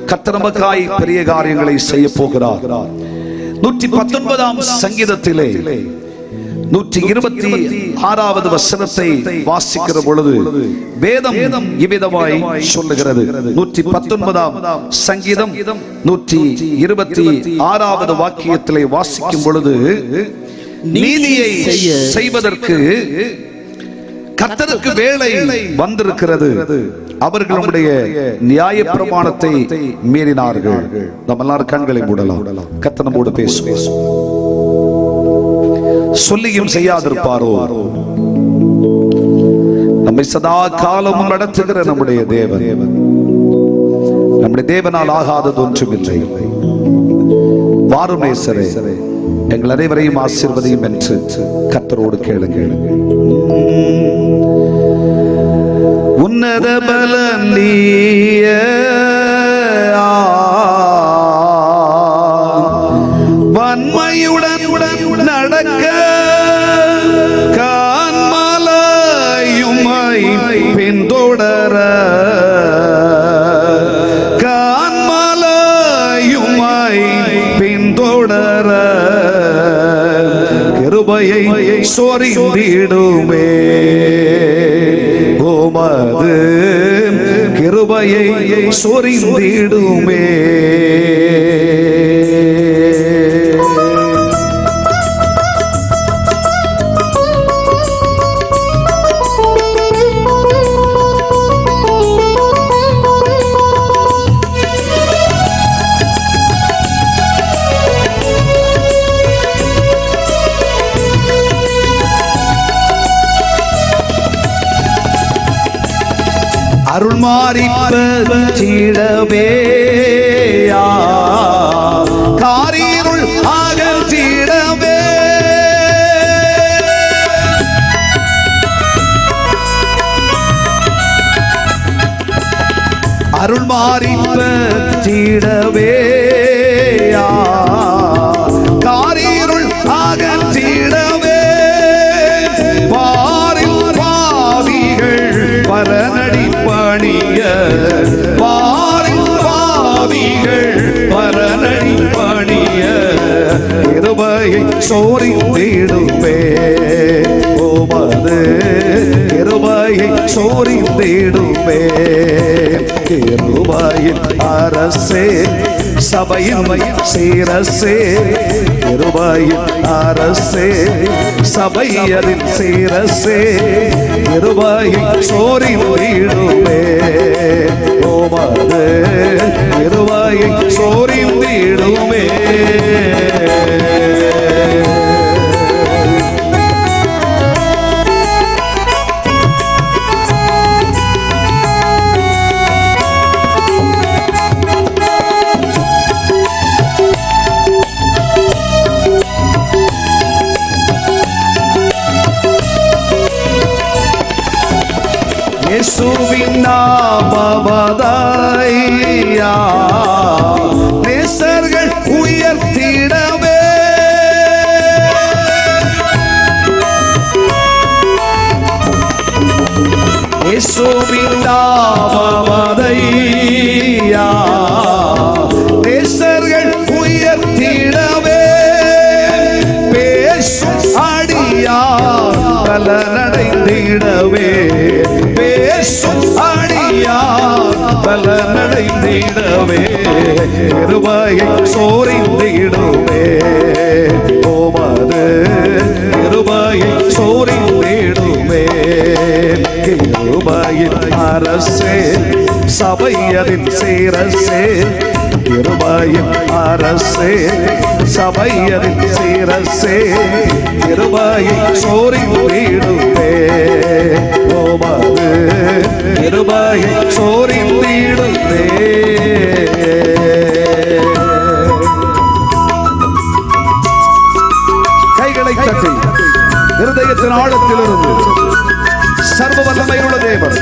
கர்த்தர் நமக்காய் பெரிய காரியங்களை செய்ய போகிறார். 119ஆம் சங்கீதத்திலே 126வது வசனத்தை வாசிக்கிற பொழுது வேதம் இவ்விதமாய் சொல்லுகிறது. 119ஆம் சங்கீதம் 126வது வாக்கியத்திலே வாசிக்கும் பொழுது, நீதியை செய்வதற்கு கர்த்தருக்கு வேளை வந்திருக்கிறது, அவர்கள் நம்முடைய நியாய பிரமாணத்தை மீறினார்கள். நம்ம எல்லாரும் கண்களை மூடலாம். கர்த்தர் நம்மோடு பேசுவார். சொல்லியும் செய்யாதிருப்பாரோ? நம்மை சதா காலமும் நடத்துகிற நம்முடைய தேவன், நம்முடைய தேவனால் ஆகாதது ஒன்றுமில்லை. வாருமேசரே, எங்கள் அனைவரையும் ஆசீர்வதியும் என்று கர்த்தரோடு கேளுங்கள். உன்னத பலன் நீயே, வன்மையுடன் நடக்க கான்மலையுமை பின்தொடர, கான்மலையுமை பின்தொடர கிருபையை சொரிந்திடுமே. உமது கிருபையை சொரிந்திடுமே. அருள் மாறிடவே காரிருள் அகற்றிடவே, அருள் மாறிடவே காரிருள் அகற்றிடவே, வாரில் பாவிகள் பரநடி பணிய, வாரில் பாவிகள் பரநடி பணிய கிருபையை சொரிந்திடுமே. உமது கிருபையை சொரிந்திடுமே. கிருபையின் அரசே, சபையின் சீரசே, கிருபையின் அரசே, சபையரின் சீரசே, கிருபையை சொரிந்திடுமே. உமது கிருபையை சொரிந்திடுமே. இயேசுவின் நாமமதையா நேசர்கள் உயர்த்திடவே, இயேசுவின் நாமமதையா நேசர்கள் உயர்த்திடவே, பேசும் அடியார் பலனடைந்திடவே, அடியார் பலனடைந்திடவே கிருபையை சொரிந்திடுவே. உமது கிருபையை சொரிந்திடுவே. கிருபையின் அரசே, சபையரின் சீரசே, கிருபையின் அரசே, சபையரின் சீரசே, கிருபையை சொரிந்திடுவே. உமது கிருபையை சொரிந்திடுவே. கைகளை தட்டி இருதயத்தின் ஆழத்திலிருந்து சர்வ வல்லமையுள்ள தேவன்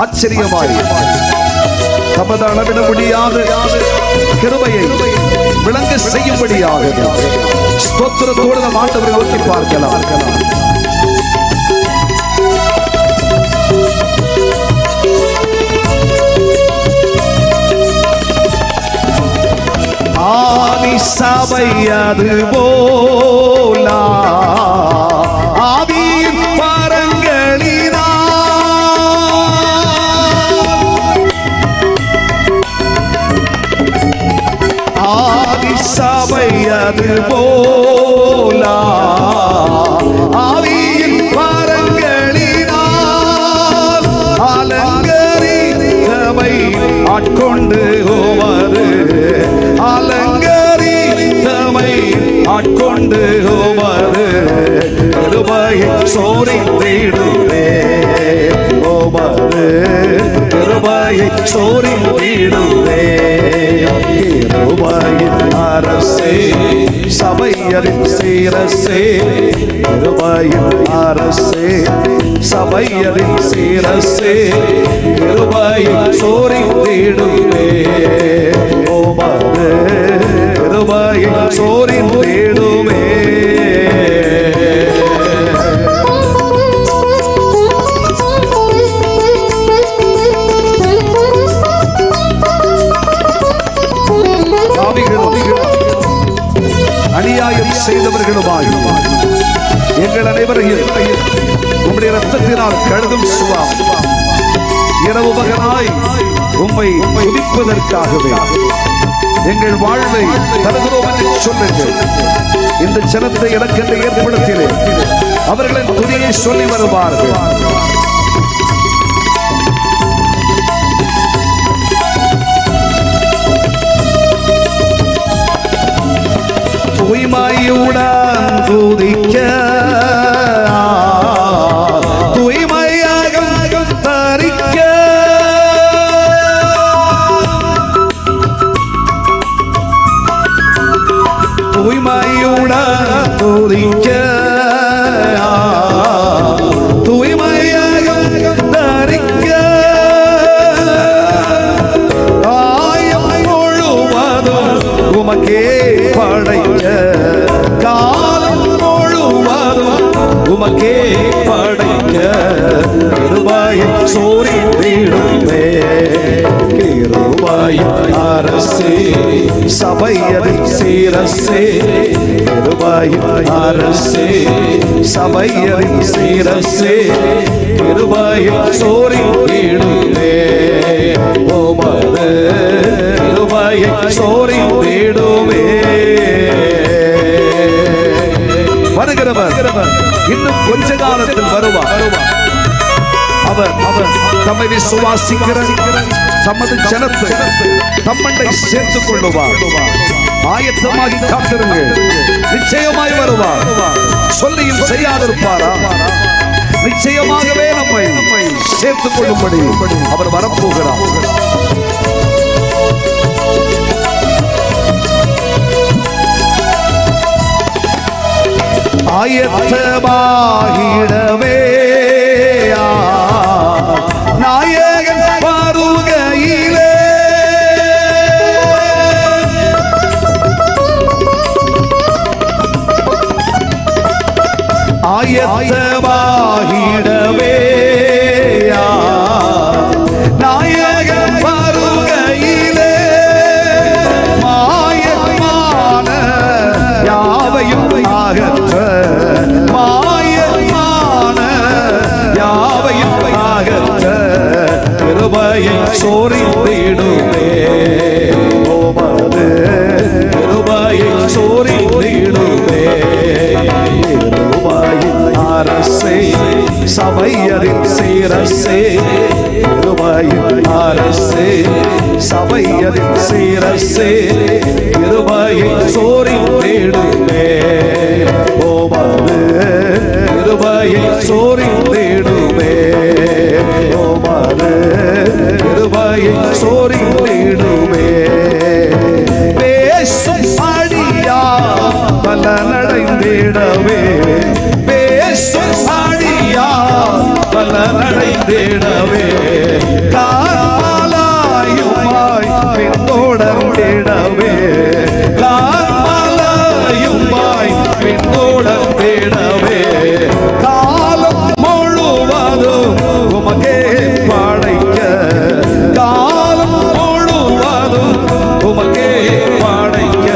ஆச்சரியமாய் தமது அளவிட முடியாத கிருபையை விளங்க செய்யும்படியாக ஸ்தோத்திரத்தோடு நம் ஆண்டவரை நோக்கி பார்க்கலாம். சபை அது போலா ஆவியின் வரங்களினா ஆதி சபை அது போலா ஆவியின் வரங்களினால் அலங்கரித்தமை ஆட்கொண்டு ஓமது அலங்கரித்தமை ஆட்கொண்டு ஓமது கிருபையை சோரிந்திடுவே ஓமது கிருபையை சோரிந்திடுவே கிருபையின் அரசே சபையரின் சீரசே கிருபையின் அரசே சபையரின் சீரசே கிருபையை சோரிந்திடுவே ஓமது கிருபையை சோரிந்திடுவே அநியாயம் செய்தவர்களுமாய் எங்கள் அனைவரையும் உம்முடைய இரத்தத்தினால் கழுகும் சுவாம் இரவு பகலாய் உம்மை துதிப்பதற்காகவே எங்கள் வாழ்வை தருகிறோம் என்று சொல்லுங்கள். இந்த ஜனத்தை எனக்கென்று ஏற்படுத்தினேன், அவர்களின் துதியை சொல்லி வருவார்கள். தூய்மையுடன் துதிக்க தூய்மையாக தரிக்க தூய்மையுடன் துதிக்க தூய்மையாக தரிக்க ஆயம் முழுவதும் உமக்கே படைக்க காலம் முழுவதும் உமக்கே படைக்க கிருபையின் சோரிந்திடுவே கிருபையின் அரசே சபையரின் சீரசே கிருபையின் அரசே சபையரின் சீரசே கிருபையின் சோரிந்திடுவே உமது கிருபையின் சோரிந்திடுவே. வருகிறவர் இன்னும் கொஞ்ச காலத்தில் வருவார். அவர் தம்மை விசுவாசிக்கிற தமது ஜனத்தை தம்மண்டை சேர்த்துக் கொள்ளுவார். ஆயத்தமாகி காத்திருங்கள், நிச்சயமாய் வருவார். சொல்லியும் செய்யாதிருப்பாரா? நிச்சயமாகவே நம்மை சேர்த்துக் கொள்ளும்படி அவர் வரப்போகிறார். ஆயத்தமாகிடவே நாயகன் வருகையிலே ஆயத்தமாகிடவே நாயகன் வருகையிலே மாயமான யாவையும் அகற்ற மாயமான யாவையும் அகற்ற கிருபையை சோரிந்திடுவே ஓமது கிருபையை சோரிந்திடுவே கிருபையின் அரசே சபையரின் சீரசே கிருபையின் அரசே சபையரின் சீரசே கிருபையை சோரிந்திடுவே ஓமது கிருபையை சோரிந்திடுவே ஓமது கிருபையை சோரிந்திடுவே. பேசும் அடியா பலனடைந்திடவே பேசும் அடியா பலனடைந்திடவே காலாயுமாய் பின்தொடர்ந்திடவே காலாயுமாய் பின்தொடர்ந்திடவே காலம் முழுவதும் உமக்கே படைக்க காலம் முழுவதும் உமக்கே படைக்க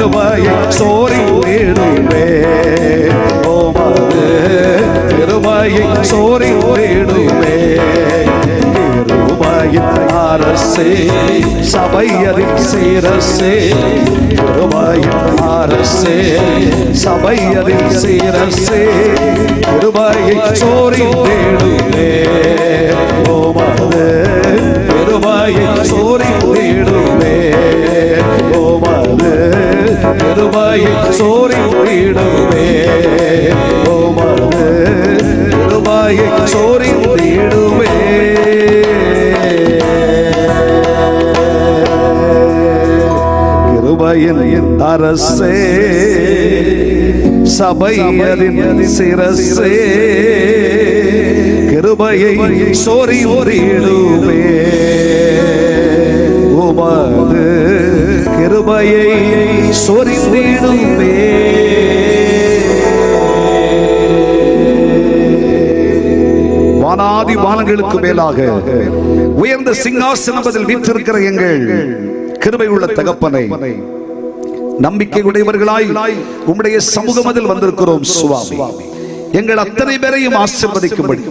கிருபையை சோரிடுவே உமது கிருபையை சோரிடுவே கிருபையின் அரசே சபையரின் சிரசே கிருபையின் அரசே சபையரின் சிரசே கிருபையை சோரிடுவே உமது கிருபையை சோரிடுவே உமது கிருபையை சோரிடுவே உமது கிருபையை சோரிடுவே கிருபையின் அரசே சபையரின் சிரசே கிருபையை சோரிடுவே உமது கிருபையை சோரிடுவே வானாதி வானங்களுக்கு மேலாக உயர்ந்த சிங்காசனம் அதில் வீற்றிருக்கிற எங்கள் கிருபை உள்ள தகப்பனை நம்பிக்கை உடையவர்களாய் உம்முடைய சமூகம் அதில் வந்திருக்கிறோம் சுவாமி. எங்கள் அத்தனை பேரையும் ஆசீர்வதிக்கும்படி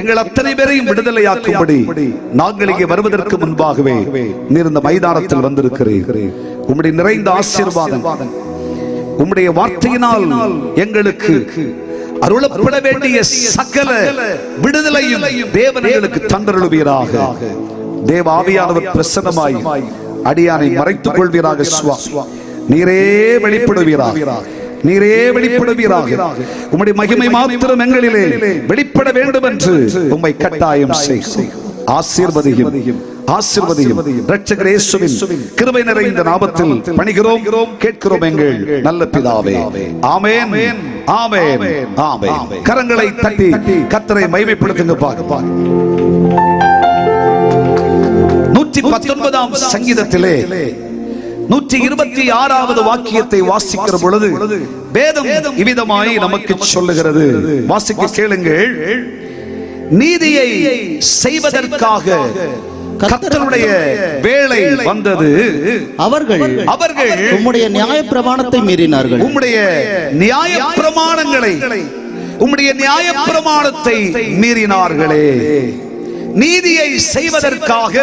எங்கள் அத்தனை பேரையும் விடுதலையாக்கும்படி நாங்கள் இங்கே வருவதற்கு முன்பாகவே நீர் இந்த மைதானத்தில் வந்திருக்கிறீர். உம்முடைய நிறைந்த ஆசீர்வாதம் உம்முடைய வார்த்தையினால் எங்களுக்கு அருளப்பட வேண்டிய சகல விடுதலையும் தேவன் எங்களுக்கு தந்தருளுவீராக. தேவ ஆவியானவர் பிரசன்னமாய் அடியானை மறைத்துக் கொள்வீராக. நீரே வெளிப்படுவீராக. நீரே வெளிப்படுவீராக. உம்முடைய மகிமை மாத்திரம் எங்களிலே வெளிப்பட வேண்டும் என்று உம்மை கட்டாயம் செய்கிறோம். ஆசீர்வதியும் ஆசீர்வதியும் இரட்சகர் இயேசுவின் கிருபை நிறைந்த நாமத்தில் பணிகிறோம் கேட்கிறோம் எங்கள் நல்ல பிதாவே. ஆமென் ஆமென் ஆமென். கரங்களை தட்டி கர்த்தரை மகிமைப்படுத்துங்க. 119ஆம் சங்கீதத்திலே 126வது வாக்கியத்தை வாசிக்கிற பொழுது வேதம் இவ்விதமாய் நமக்கு சொல்லுகிறது. வாசிக்க கேளுங்கள். நீதியை செய்வதற்காக கர்த்தருடைய வேளை வந்தது. அவர்கள் உம்முடைய நியாயப்பிரமாணத்தை மீறினார்கள். உம்முடைய நியாயப்பிரமாணங்களை உம்முடைய நியாயப்பிரமாணத்தை மீறினார்களே. நீதியை செய்வதற்காக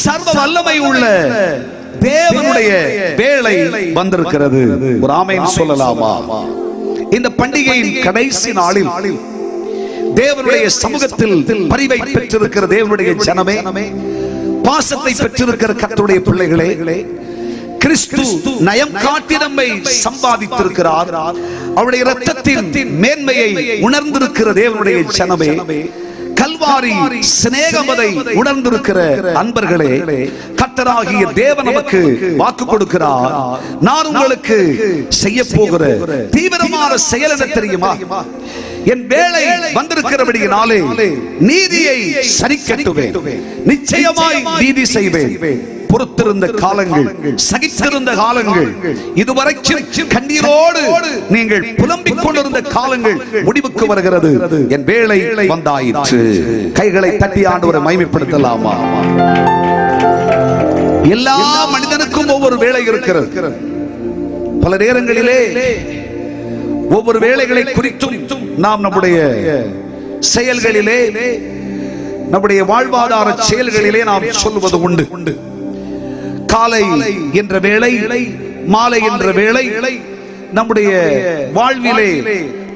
சர்வ வல்லமை உள்ள தேவனுடைய வேளை வந்திருக்கிறது. ஒரு ஆமென் சொல்லலாமா? இந்த பண்டிகையின் கடைசி நாளில் தேவனுடைய சமூகத்தில் பரிவை பெற்றிருக்கிற தேவனுடைய ஜனமே, பாசத்தை பெற்றிருக்கிற கர்த்தருடைய பிள்ளைகளே, கிறிஸ்து நயம் காட்டி நம்மை சம்பாதித்திருக்கிறார். அவருடைய இரத்தத்தின் மேன்மையை உணர்ந்திருக்கிற தேவனுடைய ஜனமே, கல்வாரி சிநேகமதை உணர்ந்திருக்கிற அன்பர்களே, கர்த்தராகிய தேவன் நமக்கு வாக்கு கொடுக்கிறார். நான் உங்களுக்கு செய்ய போகிற தீவிரமான செயல் என்ன தெரியுமா? என் வேளை வந்திருக்கிறபடியினாலே நீதியை சரி கட்டுவேன். நிச்சயமாய் நீதி செய்வேன். பொறுத்திருந்த காலங்கள், சகித்திருந்த காலங்கள், இதுவரைக்கும் கண்ணீரோடு நீங்கள் புலம்பிக் கொண்டிருந்த காலங்கள் முடிவுக்கு வருகிறது. என் வேளை வந்தாயிற்று. கைகளை தட்டி ஆண்டவரை மகிமைப்படுத்தலாமா? எல்லா மனிதனுக்கும் ஒவ்வொரு வேளை இருக்கிறது. பல நேரங்களிலே ஒவ்வொரு வேளைகளை குறித்தும் நாம் நம்முடைய செயல்களிலே, நம்முடைய வாழ்வாதார செயல்களிலே நாம் சொல்வது உண்டு. காலை என்ற வேளை, மாலை என்ற வேளை, நம்முடைய வாழ்விலே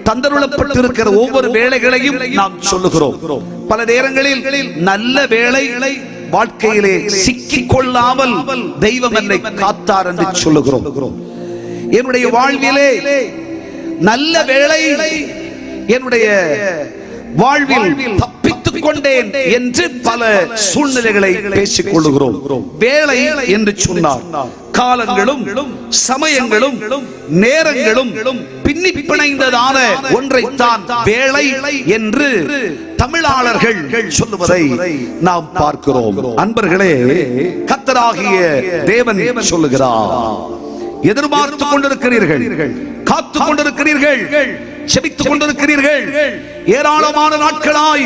தந்தருளப்பட்டிருக்கிற ஒவ்வொரு வேளைகளையும் நாம் சொல்லுகிறோம். பல நேரங்களில் நல்ல வேளை வாழ்க்கையிலே சிக்கிக் கொள்ளாமல் தெய்வம் என்னை காத்தார் என்று சொல்லுகிறோம். என்னுடைய வாழ்விலே நல்ல வேளை என்னுடைய வாழ்வில் தப்பித்துக் கொண்டேன் என்று பல சூழ்நிலைகளை பேசிக் கொள்ளுகிறோம். வேளை என்று சொன்னார் காலங்களும் சமயங்களும் நேரங்களும் பின்னி பிணைந்ததான ஒன்றைத்தான் வேளை என்று தமிழாளர்கள் சொல்லுவதை நாம் பார்க்கிறோம். அன்பர்களே, கர்த்தராகிய தேவன் சொல்லுகிறார், எதிர்பார்த்துக் கொண்டிருக்கிறீர்கள், காத்துக் கொண்டிருக்கிறீர்கள், செபித்துக் கொண்டிருக்கிறீர்கள். ஏராளமான நாட்களாய்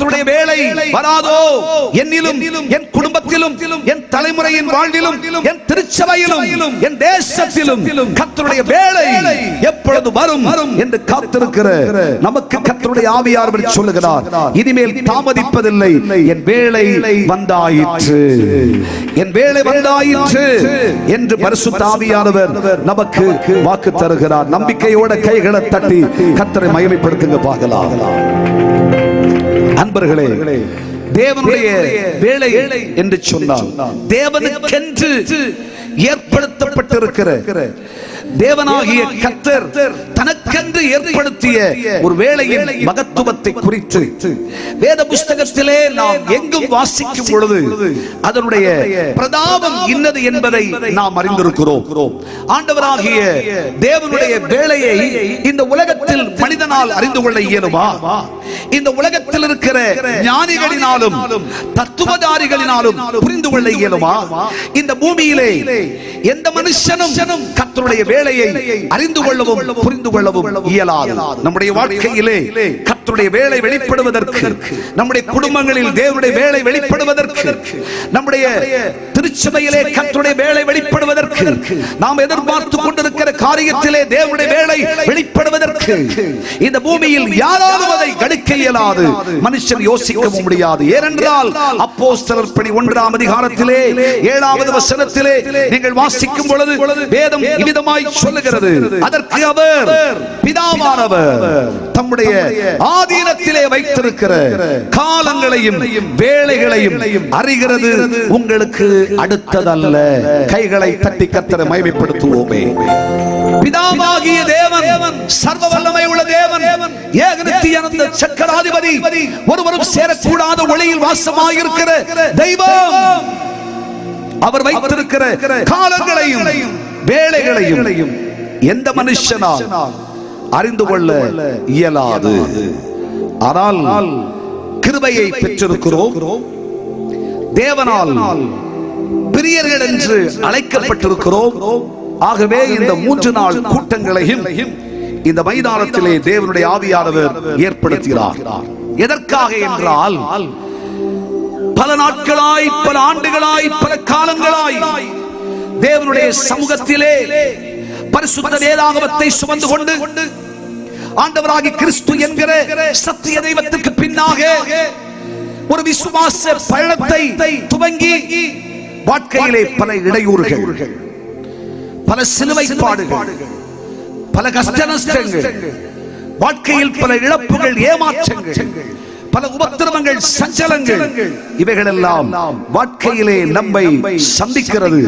கர்த்தருடைய வேளை வராதோ என்னிலும் என் குடும்பத்திலும் என் தலைமுறையின் வாழ்விலும் என் திருச்சபையிலும் என் தேசத்திலும் கர்த்தருடைய வேளை எப்பொழுது வரும் என்று காத்திருக்கிற நமக்கு கர்த்தருடைய ஆவியானவர் சொல்லுகிறார், இனிமேல் தாமதிப்பதில்லை, என் வேளை வந்தாயிற்று, என் வேளை வந்தாயிற்று என்று பரிசுத்த ஆவியானவர் நமக்கு வாக்கு தருகிறார். நம்பிக்கையோட கைகளை தட்டி கர்த்தரை மகிமைப்படுத்துங்க பார்க்கலாம். அன்பர்களே, தேவனுடைய வேளை என்று சொன்னால் தேவனுக்கென்று ஏற்படுத்தப்பட்டிருக்கிற தேவனாகிய கர்த்தர் தனக்கென்று ஏற்படுத்திய ஒரு வேளையின் மகத்துவத்தை குறித்து வேத புஸ்தகத்திலே நாம் எங்கும் வாசிக்கும் பொழுது அதனுடைய பிரதாபம் இன்னது என்பதை நாம் அறிந்திருக்கிறோம். ஆண்டவராகிய தேவனுடைய வேளையை இந்த உலகத்தில் மனிதனால் அறிந்து கொள்ள இயலுமா? இந்த உலகத்தில் இருக்கிற ஞானிகளினாலும் தத்துவதாரிகளினாலும் புரிந்து கொள்ள இயலுமா? இந்த பூமியிலே எந்த மனுஷனும் கர்த்தருடைய வேளையை அறிந்து கொள்ளவும் புரிந்து கொள்ளவும் இயலாது. நம்முடைய வாழ்க்கையிலே கர்த்தருடைய வேளை வெளிப்படுவதற்கு, நம்முடைய குடும்பங்களில் தேவனுடைய வேளை வெளிப்படுவதற்கு, நம்முடைய திருச்சபையிலே கர்த்தருடைய வேளை வெளிப்படுவதற்கு, நாம் எதிர்பார்த்து கொண்டிருக்கிற காரியத்திலே தேவனுடைய வேளை வெளிப்படுவதற்கு இந்த பூமியில் யாராலும் அதை கணிக்க இயலாது, மனுஷன் யோசிக்கவும் முடியாது. ஏனென்றால் அப்போஸ்தலர் பணி 1ஆம் அதிகாரத்திலே 7வது வசனத்திலே நீங்கள் வாசிக்கும் பொழுது வேதம் இவ்விதமாய் சொல்லுகிறது, அதற்கு அவர் பிதாவானவர் தம்முடைய ஆதீனத்திலே வைத்திருக்கிற காலங்களையும் வேளைகளையும் அறிகிறது உங்களுக்கு அடுத்ததல்ல. கைகளை தட்டி கர்த்தரை மகிமைப்படுத்துவோமே. பிதாவாகிய தேவன், சர்வ வல்லமை உள்ள தேவன், ஏகநித்திய சக்கராதிபதி, ஒருவரும் சேரக்கூடாத ஒளியில் வாசமாயிருக்கிற தெய்வம், அவர் வைத்திருக்கிற காலங்களையும் வேளைகளையும் எந்த மனுஷனால் அறிந்து கொள்ள இயலாது. ஆனால் கிருபையை பெற்றிருக்கிறோம், தேவனால் பிரியர்கள் என்று அழைக்கப்பட்டிருக்கிறோம். ஆகவே இந்த 3 நாள் கூட்டங்களையும் இந்த மைதானத்திலே தேவனுடைய ஆவியானவர் ஏற்படுத்துகிறார். எதற்காக என்றால், பல நாட்களாய், பல ஆண்டுகளாய், பல காலங்களாய் தேவனுடைய சமூகத்திலே பரிசுத்த வேதாகமத்தை சுமந்து கொண்டு ஆண்டவராகிய கிறிஸ்து என்கிற சத்திய தெய்வத்திற்கு பின்னாக ஒரு விசுவாச பயணத்தை துவங்கி வாழ்க்கையிலே பல இடையூறுகள், பல சிலுவை பாடுகள், பல கஷ்ட நஷ்டங்கள், வாழ்க்கையில் பல இழப்புகள், ஏமாற்றங்கள், பல உபத்திரவங்கள், சஞ்சலங்கள், இவைகளெல்லாம் வாழ்க்கையிலே நம்மை சந்திக்கிறது.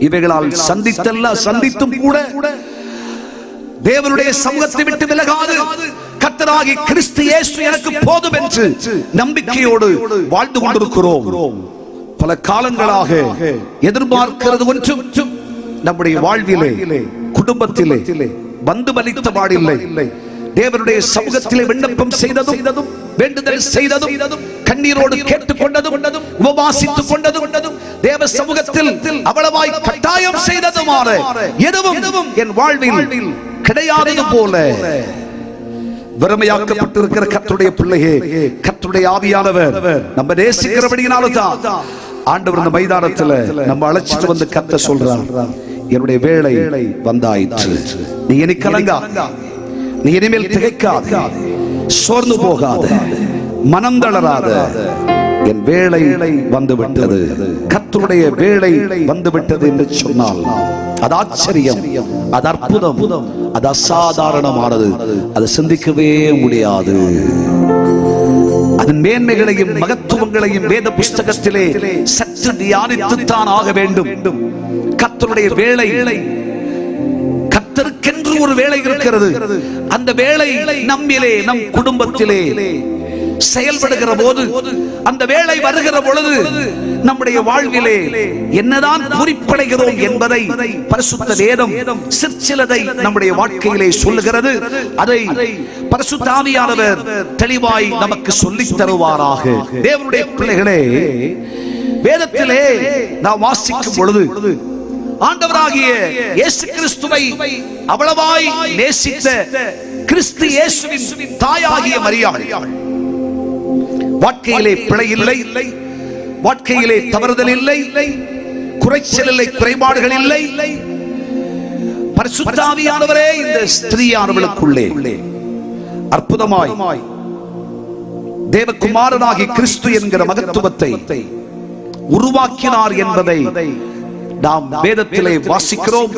இவைகளால் சந்தித்தும் கூட தேவனுடைய சமூகத்தை விட்டு விலகாது கர்த்தராகிய கிறிஸ்து இயேசு எனக்கு போதும் என்று நம்பிக்கையோடு வாழ்ந்து கொண்டிருக்கிறோம். பல காலங்களாக எதிர்பார்க்கிறது ஒன்றும் நம்முடைய வாழ்விலே, குடும்பத்திலே வந்து பலித்த பாடில்லை. தேவனுடைய சமூகத்திலே விண்ணப்பம் செய்ததும், வேண்டுதல் செய்ததும், கண்ணீரோடு கேட்டுக்கொண்டதும், உபவாசித்துக் கொண்டதும், தேவ சமூகத்தில் அவ்வளவாய் கட்டாயம் செய்ததுமான எதுவும் என் வாழ்வில் கிடையாதது போல வெறுமையாக்கப்பட்டிருக்கிற கர்த்தருடைய பிள்ளையே, கர்த்தருடைய ஆவியானவர் நம்ம நேசிக்கிறபடியினால்தான் ஆண்டவர் இந்த மைதானத்துல நம்ம அழைச்சிட்டு வந்து கர்த்தர் சொல்றார், என்னுடைய வேளை வந்தாயிற்று. நீ இனி கலங்கா, நீ இனிமேல் திகைக்காத, சோர்ந்து போகாத, மனம் தளராத, என் வேளை வந்துவிட்டது, கர்த்தருடைய வேளை வந்துவிட்டது என்று சொன்னால் அது ஆச்சரியம், அது அற்புதம், அது அசாதாரணமானது, அது சிந்திக்கவே முடியாது. அதன் மேன்மைகளையும் மகத்துவங்களையும் வேத புஸ்தகத்திலே சற்று தியானித்துத்தான் ஆக வேண்டும். கர்த்தருடைய வேளை, கர்த்தருக்கென்று ஒரு வேளை இருக்கிறது. அந்த வேளை நம்மிலே, நம் குடும்பத்திலே செயல்படுகிற போது, அந்த வேளை வருகிற பொழுது நம்முடைய வாழ்விலே என்னதான் குறிப்படைகிறோம் என்பதை பரிசுத்த வேதம் சிற்சிலதை நம்முடைய வாழ்க்கையிலே சொல்லுகிறது. அதை பரிசுத்த ஆவியானவர் தெளிவாய் நமக்கு சொல்லித் தருவாராக. தேவனுடைய பிள்ளைகளே, வேதத்திலே நாம் வாசிக்கும் பொழுது ஆண்டவராகிய இயேசு கிறிஸ்துவை அவ்வளவாய் நேசித்த கிறிஸ்து இயேசுவின் தாயாகிய மரியாள், வாழ்க்கையிலே பிழை இல்லை, வாழ்க்கையிலே தவறுதல் இல்லை, குறைச்சல் இல்லை, குறைபாடுகள் இல்லை. பரிசுத்த ஆவியானவரே இந்த ஸ்திரீயானவளுக்குள்ளே அற்புதமாய் தேவகுமாரனாகி கிறிஸ்து என்கிற மகத்துவத்தை உருவாக்கினார் என்பதை நாம் வேதத்திலே வாசிக்கிறோம்.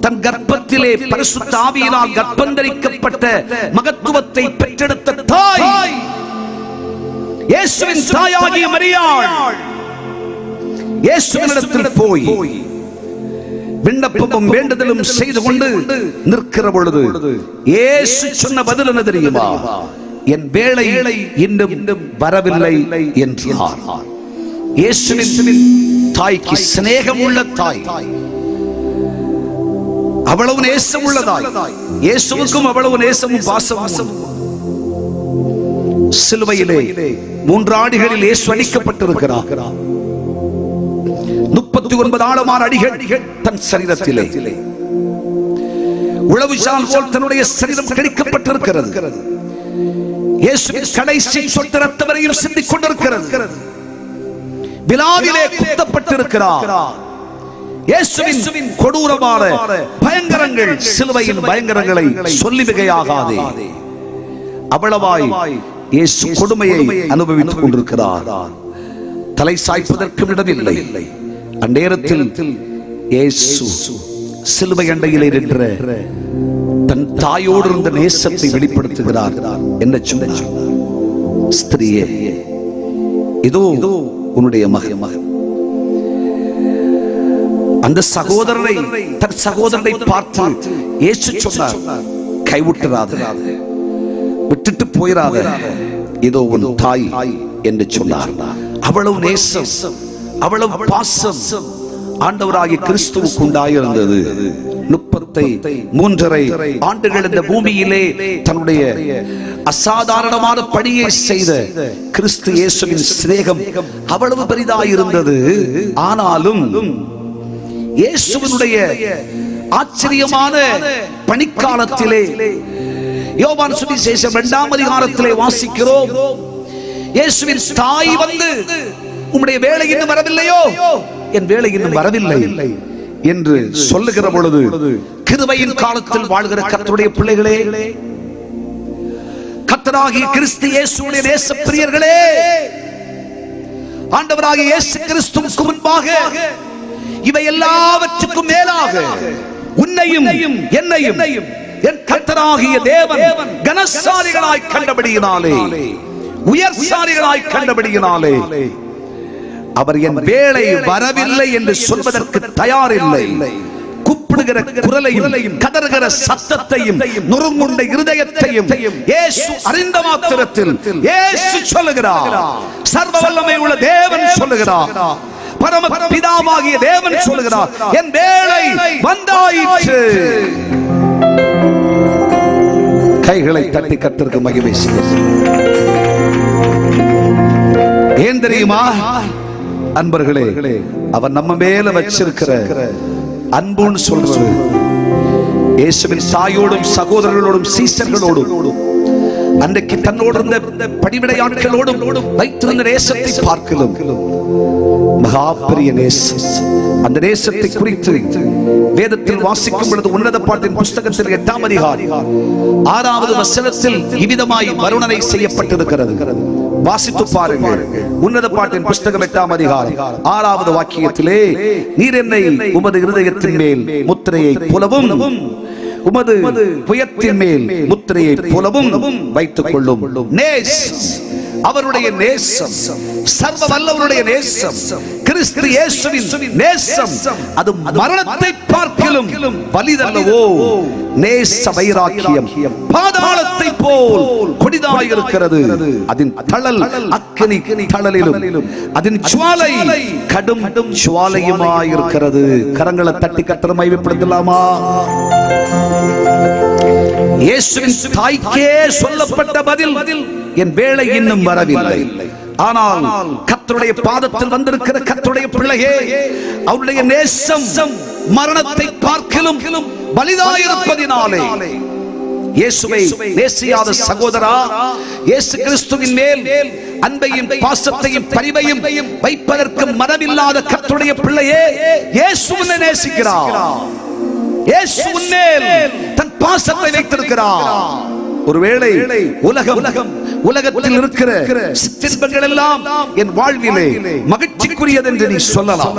தன் கர்ப்பத்திலே பரிசுத்த ஆவியினால் கர்ப்பந்தரிக்கப்பட்ட மகத்துவத்தை பெற்றெடுத்த தாய் இயேசுவின் தாயாகிய மரியாள் இயேசுவினிடத்தில் போய் விண்ணப்பமும் வேண்டுதலும் செய்து கொண்டு நிற்கிற பொழுது இயேசு சொன்ன பதில் என்ன தெரியுமா? என் வேளை இன்னும் வரவில்லை என்றார். இயேசுவின் தாய்க்கு சிநேகம் உள்ள தாய், அவ்வளவு நேசம் உள்ளதாய், இயேசுவுக்கும் அவ்வளவு நேசமும் பாசமும். சிலுவையிலே 3 ஆடிகளில் இயேசு அடிக்கப்பட்டிருக்கிறார். 39 ஆழமான அடிகள் தன் சரீரத்திலே, உளவுசால் போல் தன்னுடைய சரீரம் கடிக்கப்பட்டிருக்கிறது. இயேசுவின் கடைசி சொட்டு ரத்த வரையும் சிந்திக் கொண்டிருக்கிறது. விலாவிலே குத்தப்பட்டிருக்கிறார். இயேசுவின் கொடூரமான பயங்கரங்கள், சிலுவையின் பயங்கரங்களை சொல்லி மிகையாகாதே. அவ்வளவாய் இயேசு கொடுமையை அனுபவித்துக் கொண்டிருக்கிறார். தலை சாய்ப்பதற்கு இடமில்லை. அந்நேரத்தில் இயேசு சிலுவை அண்டையிலே நின்ற தன் தாயோடு இருந்த நேசத்தை வெளிப்படுத்துகிறார். என்ன சொன்னார்? ஸ்திரியே, இதோ உன்னுடைய மகன். அந்த சகோதரனை, தன் சகோதரனை பார்த்து இயேசு சொன்னார், கைவிட்டுறாத, விட்டுட்டு போயிராத, இதோ உன் தாய் என்று சொன்னார். அவ்வளவு நேசம், அவ்வளவு பாசம் ஆண்டவராகிய கிறிஸ்துவுக்கு உண்டாயிருந்தது. 33 ஆண்டுகள் இந்த பூமியிலே தன்னுடைய அசாதாரணமான பணியை செய்த கிறிஸ்து இயேசுவின் சிநேகம் அவ்வளவு பெரிதாயிருந்தது. ஆனாலும் இயேசுவினுடைய ஆச்சரியமான பணிக்காலத்திலே யோவான் சுவிசேஷம் 2ஆம் அதிகாரத்திலே வாசிக்கிறோம், இயேசுவின் தாய் வந்து, உம்முடைய வேலை இன்னும் வரவில்லையோ? என் வேலை இன்னும் வரவில்லை என்று சொல்லுகிற பொழுது, கிருபையின் காலத்தில் வாழ்கிற கர்த்தருடைய பிள்ளைகளே, கர்த்தராகிய கிறிஸ்து இயேசுவின் நேசப்பிரியர்களே, ஆண்டவராகிய இயேசு கிறிஸ்துவுக்கு முன்பாக இவை எல்லாவற்றுக்கும் மேலாக உன்னையும் என்னையும் என் கர்த்தராகிய தேவன் கனசாலிகளாய் கண்டபடியினாலே, உயர்சாலிகளாய் கண்டபடியினாலே, அவர் என் வேளை வரவில்லை என்று சொல்வதற்கு தயாரில்லை. கூப்பிடுகிற குரலையும் கதறுகிற சத்தத்தையும் நொறுங்குண்ட இருதயத்தையும் இயேசு அறிந்த மாத்திரத்தில் இயேசு சொல்லுகிறார், சர்வ வல்லமை உள்ள தேவன் சொல்லுகிறார், பரம பிதாவாகிய தேவன் சொல்லுகிறார், என் வேளை வந்தாயிற்று. கைகளை தட்டி கர்த்தருக்கு மகிமை செய்யுங்கள். ஏன் தெரியுமா அன்பர்களே, அவர் நம்ம மேல வச்சிருக்கிற அன்புன்னு சொல்றது, இயேசுவின் தாயோடும் சகோதரர்களோடும் சீசர்களோடும் அன்றைக்கு தன்னோடு இருந்த படிவிடையாட்களோடும் வைத்திருந்த நேசத்தை பார்க்கலாம். மகா பெரிய நேசம். அந்த நேசத்தை குறித்து வேதத்தில் வாசிக்கும் பொழுது உன்னத பாட்டின் புஸ்தகத்தில் 8ஆம் அதிகாரம் 6வது வசனத்தில் இவ்விதமாய் வர்ணனை செய்யப்பட்டிருக்கிறது. வாசித்து பாருங்கள். உன்னத பாட்டின் புஸ்தகம் 8ஆம் அதிகாரம் 6வது வாக்கியத்திலே, நீர் என்னை உமது இருதயத்தின் மேல் முத்திரையை போலவும் உமது புயத்தின் மேல் முத்திரையை போலவும் வைத்துக் கொள்ளும். நேசம், அவருடைய நேசம், சர்வ வல்லவருடைய நேசம், கிறிஸ்து இயேசுவின் நேசம், அது மரணத்தை பார்க்கிலும் வலிதல்லவோ. நேச வைராக்கியம் பாதாளத்தை போல் கொடிதாயிருக்கிறது. அதன் தழல் அக்கினி தழலிலும் அதன் ஜுவாலை கடும் ஜுவாலையுமாயிருக்கிறது. கரங்களை தட்டி கர்த்தரை மகிமைப்படுத்தலாமா? இயேசுவின் தாய்க்கே சொல்லப்பட்ட பதில், என் வேளை இன்னும் வரவில்லை. ஆனால் கர்த்தருடைய பாதத்தில் வந்திருக்கிற கர்த்தருடைய பிள்ளையே, அவருடைய நேசம் மரணத்தை பார்க்கிலும் வலிதாயிருப்பதினாலே இயேசுவை நேசியாத சகோதரா, இயேசு கிறிஸ்துவின் மேல் அன்பையும் பாசத்தையும் பரிவையும் வைப்பதற்கு மனமில்லாத கர்த்தருடைய பிள்ளையே, இயேசு உன்னை நேசிக்கிறார். இயேசு உன்மேல் தன் பாசத்தை வைத்திருக்கிறார். ஒருவேளை உலகத்தில் இருக்கிற சிற்றின்பங்கள் எல்லாம் என் வாழ்விலே மகிழ்ச்சிக்குரியது என்று நீ சொல்லலாம்.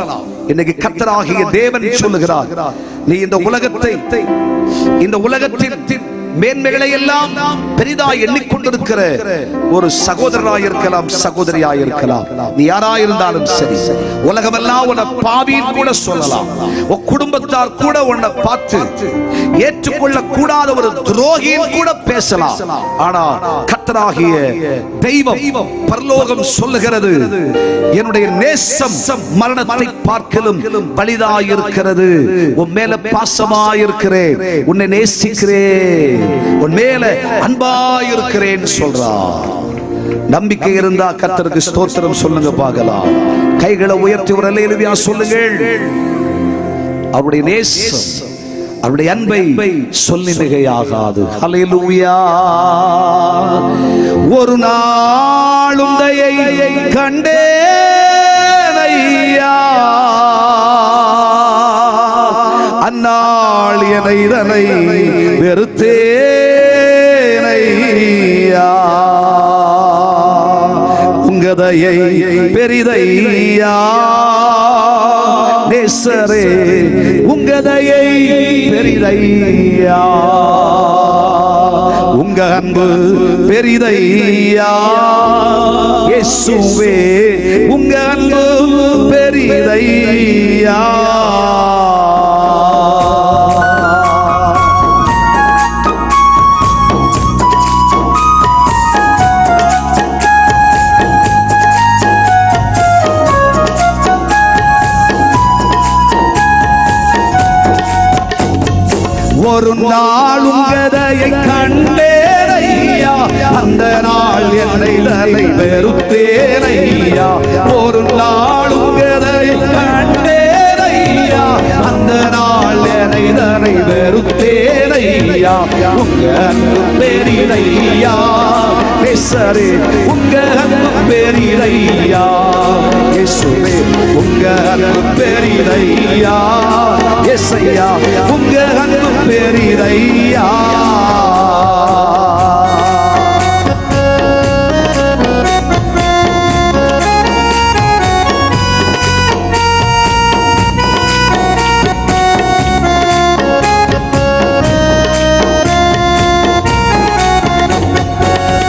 இன்னைக்கு கர்த்தராகிய தேவன் சொல்லுகிறார், நீ இந்த உலகத்தின் மேன்மைகளை எல்லாம் பெரிதாய் எண்ணிக்கொண்டிருக்கிற ஒரு சகோதரனாய் இருக்கலாம், சகோதரியாய் இருக்கலாம். நீ யாராயிருந்தாலும் சரி, உலகமெல்லாம் உன்னை பாவின்னு கூட சொல்லலாம். உன் குடும்பத்தார் கூட உன்னை பார்த்து ஏற்றுக்கொள்ள கூடாத ஒரு துரோகின்னு கூட பேசலாம். ஆனா கர்த்தராகிய தெய்வம் பரலோகம் சொல்லுகிறது, என்னுடைய நேசம் மரணத்தை பார்க்கலும் வலிதாயிருக்கிறது. உன் மேல பாசமாயிருக்கிறேன், உன்னை நேசிக்கிறேன், உன் மேல அன்பாயிருக்கிறேன் சொல்றார். நம்பிக்கை இருந்தா கர்த்தருக்கு ஸ்தோத்திரம் சொல்லுங்க பார்க்கலாம். கைகளை உயர்த்தி ஒரு அல்லேலூயா சொல்லுங்கள். அவருடைய நேசம், அவருடைய அன்பை சொல்லி மிகையாகாது. அல்லேலூயா. ஒரு நாளும் தயை கண்டேன் ஐயா, அந்நாள் என்னை இதனை வெறுத்தேன் ஐயா. உங்கதையை பெரிதையா நேசரே, உங்கதையை பெரிதையா, உங்க அன்பு பெரிதையா இயேசுவே, உங்க அன்பு பெரிதையா. ஒரு நாள் உங்கதையை கண்டேன் ஐயா, அந்த நாள் என்னை தலை வெறுத்தேன் ஐயா. ஒரு நாள் உங்கதையை கண்டேன் ஐயா, அந்த நாள் என்னை தலை வெறுத்தேன் ஐயா. உங்க அன்பு பெரிதையா நேசரே, உங்க அன்பு பெரிதையா இயேசுவே, உங்க அன்பு பெரிதையா இயேசையா, உங்க அன்பு பெரிதையா.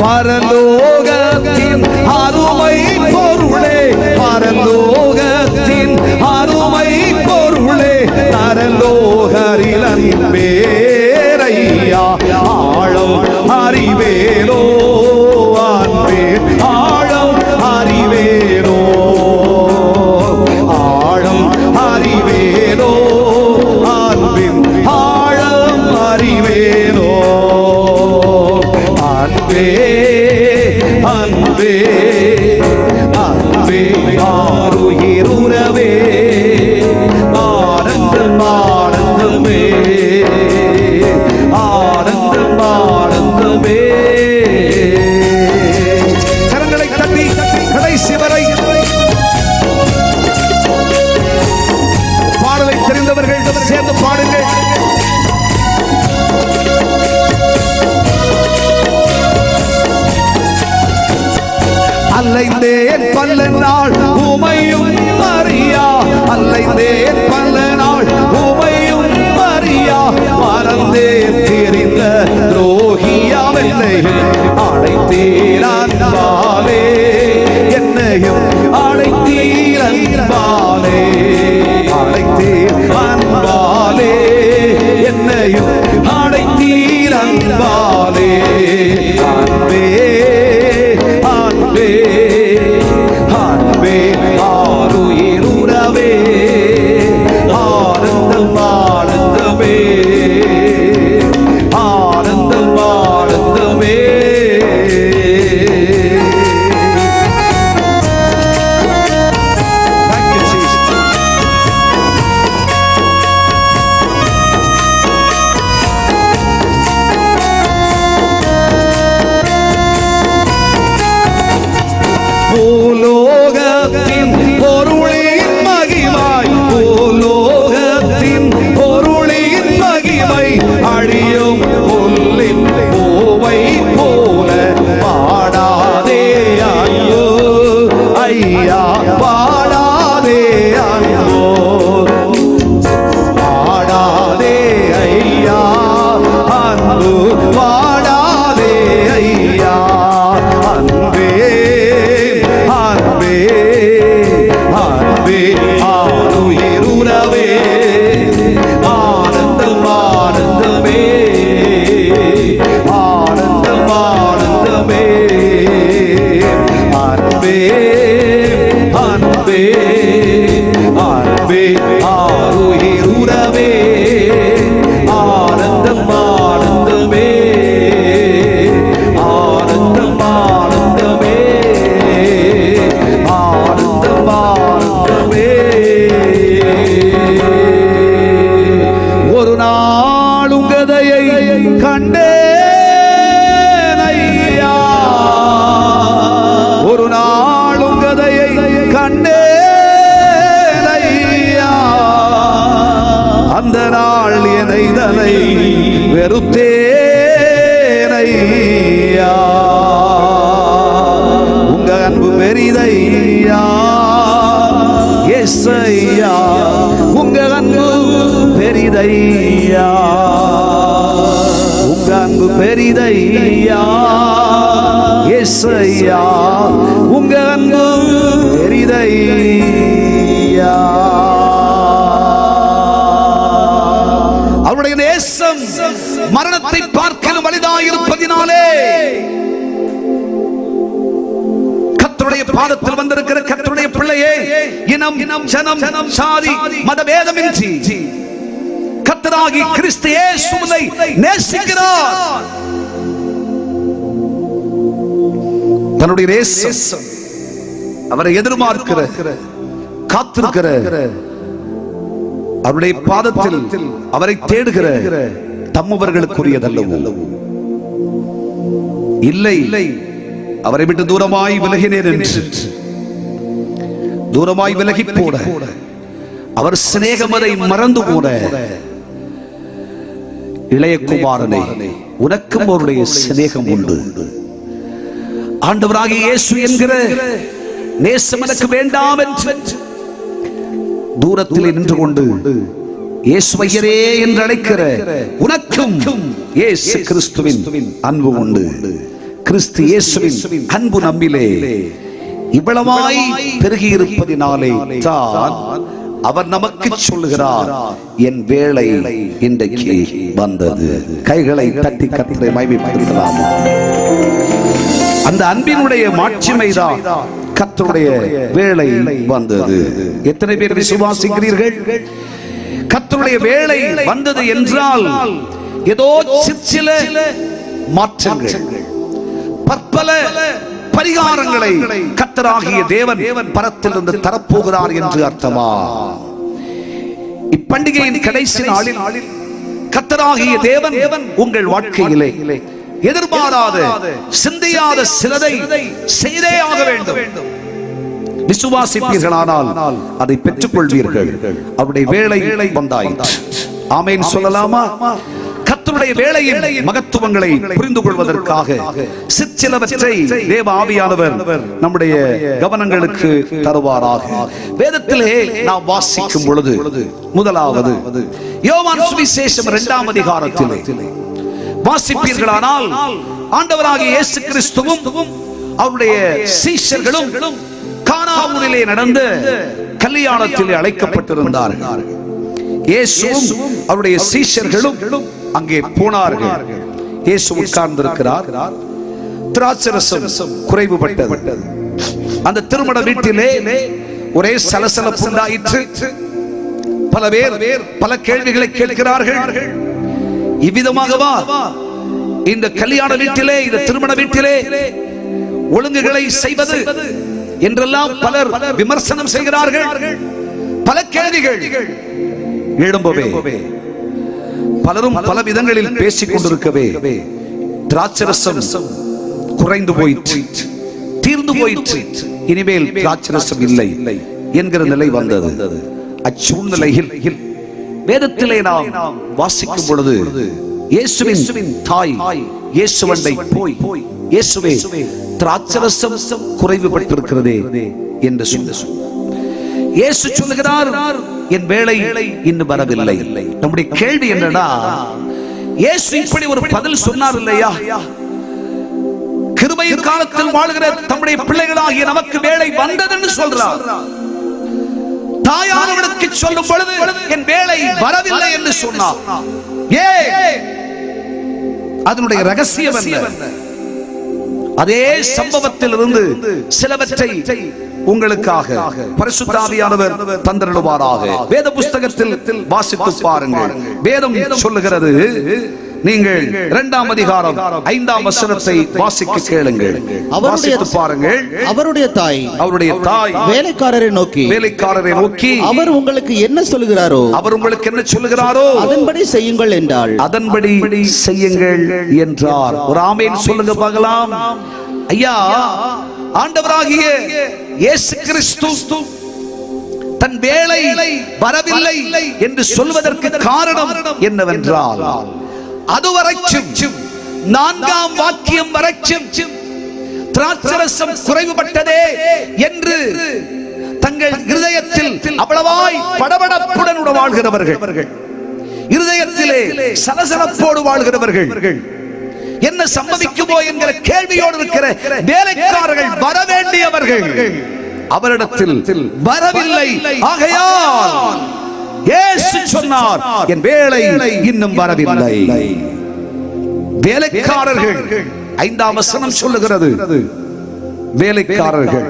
பரலோகத்தின் அருமை பொருளே, பரலோகத்தின் அருமை பொருளே, பரலோகரில் அன்பேரையா, ஆழம் அறிவேலோ அன்பே, ஆழம் அறிவேலோ, ஆழம் அறிவேலோ அன்பின் ஆழம் அறிவேலோ. அன்பே அன்பே அன்பே ஆருயிருவே, ஆனந்தம் ஆனந்தமே, ஆனந்தம் ஆனந்தமே. கரங்களை தட்டி கடைசி வரை பாடலை தெரிந்தவர்கள் சேர்ந்து பாடுங்கள். அலைந்தேன் பல நாள் உமையும் மரியா, அலைந்தேன் பல நாள் உமையும் மரியா, மறந்தேன் தெரிந்த துரோகியாம் என்னையும் அழைத்தீர் அன்பாலே, என்னையும் அழைத்தீர் அன்பாலே, அழைத்தீர் அன்பாலே, என்னையும் அழைத்தீர் அன்பாலே. அன்பே அன்பே அன்பே ஆருயிருவே, ஆனந்தம் ஆனந்தமே, ஆனந்தம் ஆனந்தமே. அன்பு வாடாதே ஐயா. அன்பே அன்பே அன்பே ஆருயிர் உறவே ஆனந்தம் ஆனந்தமே ஆனந்தம் ஆனந்தமே. அன்பே அன்பே அன்பே ஆருயிர் உறவே ஆனந்தம் ஆனந்தமே ஆனந்தம் ஆனந்தமே ஆனந்தம் ஆனந்தமே. ஒரு நாள் உங்கதையை கண்டேன் ஐயா. ஒரு நாள் உங்கதையை கண்டேன் ஐயா. அந்த நாள் என்னை தனை வெறுத்தேன் ஐயா. உங்க அன்பு பெரிதையா யேசையா. உங்க அன்பு பெரிதையா. உங்க அன்பு பெரிதையா யேசையா. உங்க அன்பு பெரிதையா. அவருடைய நேசம் மரணத்தை பார்க்கலும் வலிதாயிருப்பதினாலே கர்த்தருடைய பாதத்தில் வந்திருக்கிற கர்த்தருடைய பிள்ளையே, இனம் ஜனம் சாதி மதபேதமின்றி கர்த்தராகிய கிறிஸ்து இயேசுவை நேசிக்கிறார். தன்னுடைய நேசம் அவரை எதிர்பார்க்கிற காத்திருக்கிற அவருடைய பாதத்தில் அவரை தேடுகிற தம்மவர்களுக்குரியதல்லவோ. இல்லை அவரை விட்டு தூரமாய் விலகினேன் என்று தூரமாய் விலகி போட அவர் சிநேகமதை மறந்து போட, இளைய குமாரனே உனக்கும் அவருடைய சிநேகம் உண்டு. ஆண்டவராகிய இயேசு என்கிற நேசம் எனக்கு வேண்டாம் என்று தூரத்தில் நின்று கொண்டு இயேசுவையரே என்று அழைக்கிற உனக்கும் இயேசு கிறிஸ்துவின் அன்பு உண்டு. கிறிஸ்து இயேசுவின் அன்பு நம்மிலே இவ்வளவாய் பெருகி இருப்பதினாலே தான் அவர் நமக்கு சொல்லுகிறார், என் வேளை இன்றைக்கு வந்தது. கைகளை தட்டி கர்த்தரை மகிமைப்படுத்தலாம். அந்த அன்பினுடைய மாட்சிமைதான் கர்த்தருடைய வேளை வந்தது. எத்தனை பேர் விசுவாசிக்கிறீர்கள்? கர்த்தருடைய வேளை வந்தது என்றால் ஏதோ சிற்சில மாற்றங்கள், பற்பல பரிகாரங்களை கர்த்தராகிய தேவன் பரத்திலிருந்து தரப்போகிறார் என்று அர்த்தமா? இப்பண்டிகையின் கடைசி நாளில் கர்த்தராகிய தேவன் உங்கள் வாழ்க்கையிலே எதிர்பாராத சிந்தியாத சிலதை செய்தே ஆக வேண்டும். விசுவாசிப்பீர்களானால் அதை பெற்றுக் கொள்வீர்கள். அவருடைய வேளை வந்தாயிற்று. ஆமென் சொல்லலாமா? கர்த்தருடைய வேளையின் மகத்துவங்களை புரிந்து கொள்வதற்காக சிற்சிலவற்றை தேவ ஆவியானவர் நம்முடைய கவனங்களுக்கு தருவாராக. வேதத்திலே நாம் வாசிக்கும் பொழுது முதலாவது யோவான் சுவிசேஷம் 2ஆம் அதிகாரத்திலே வாசிப்பீர்களானால் ஆண்டவராகிய இயேசு கிறிஸ்துவும் அவருடைய சீஷர்களும் கானாவூரிலே நடந்த கல்யாணத்திலே அழைக்கப்பட்டிருந்தார்கள். இயேசுவும் அவருடைய சீஷர்களும் அங்கே போனார்கள். இயேசு உட்கார்ந்திருக்கிறார். திராட்சரசம் குறைவுபட்டது. அந்த திருமண வீட்டிலே ஒரே சலசலப்பு உண்டாயிற்று. பல பேர் பல கேள்விகளை கேட்கிறார்கள். இவ்விதமாகவா இந்த கல்யாண வீட்டிலே, இந்த திருமண வீட்டிலே ஒழுங்குகளை செய்வது என்றெல்லாம் பலர் விமர்சனம் செய்கிறார்கள். பல கேள்விகள் எழும்பவே பலரும் பல விதங்களில் பேசிக் கொண்டிருக்கவே திராட்சரசம் குறைந்து போயிற்று, தீர்ந்து போயிற்று. இனிமேல் திராட்சரசம் இல்லை என்கிற நிலை வந்தது. அச்சூழ்நிலையில் வேதத்திலே நாம் வாசிக்கும் பொழுது இயேசுவின் தாய் இயேசுவண்டை போய், இயேசுவே திராட்சரசம் குறைவுபட்டிருக்கிறதே என்று சொன்ன இயேசு சொல்லுகிறார், என் வேளை இன்னும் வரவில்லை. நம்முடைய கேள்வி என்னன்னா, இயேசு இப்படி ஒரு பதில் சொன்னார் இல்லையா? கிருபையின் காலத்தில் வாழ்கிற தம்முடைய பிள்ளைகளாகிய நமக்கு வேலை வந்ததுன்னு சொல்றார். தாயானவனுக்கு சொல்லும் பொழுது என் வேலை வரவில்லை என்று சொன்னார். அதனுடைய ரகசியம் என்ன? அதே சம்பவத்தில் இருந்து சிலவற்றை உங்களுக்காக பரிசுத்த ஆவியானவர் தந்தருளுவாராக. வேத புஸ்தகத்தில் வாசித்து பாருங்கள். வேதம் சொல்லுகிறது, நீங்கள் 2ஆம் அதிகாரம் 5ஆம் வசனத்தை வாசிக்க கேளுங்கள். வாசித்து பாருங்கள். அவருடைய தாய் வேலைக்காரரை நோக்கி அவர் உங்களுக்கு என்ன சொல்லுகிறாரோ அதன்படி செய்யுங்கள் என்றாள். அதன்படி செய்யுங்கள் என்றார். ஒரு ஆமென் சொல்லுங்க பார்க்கலாம். ஐயா, ஆண்டவராகிய இயேசு கிறிஸ்து தன் வேலை வரவில்லை என்று சொல்வதற்கு காரணம் என்னவென்றால், அதுவரைக்கும் 4ஆம் வாக்கியம் வரைக்கும் திராட்சரசம் குறைவுபட்டதே என்று தங்கள் இருதயத்தில் அவ்வளவாய் படபடப்புடன் வாழ்கிறவர்கள், இருதயத்திலே சலசலப்போடு வாழ்கிறவர்கள், என்ன சம்பவிக்குமோ என்கிற கேள்வியோடு இருக்கிற வேலைக்காரர்கள், வர வேண்டியவர்கள் அவரிடத்தில் வரவில்லை. ஆகையால் இயேசு சொன்னார், என் வேலை இன்னும் வரவில்லை. வேலைக்காரர்கள் 5ஆம் வசனம் சொல்லுகிறது, வேலைக்காரர்கள்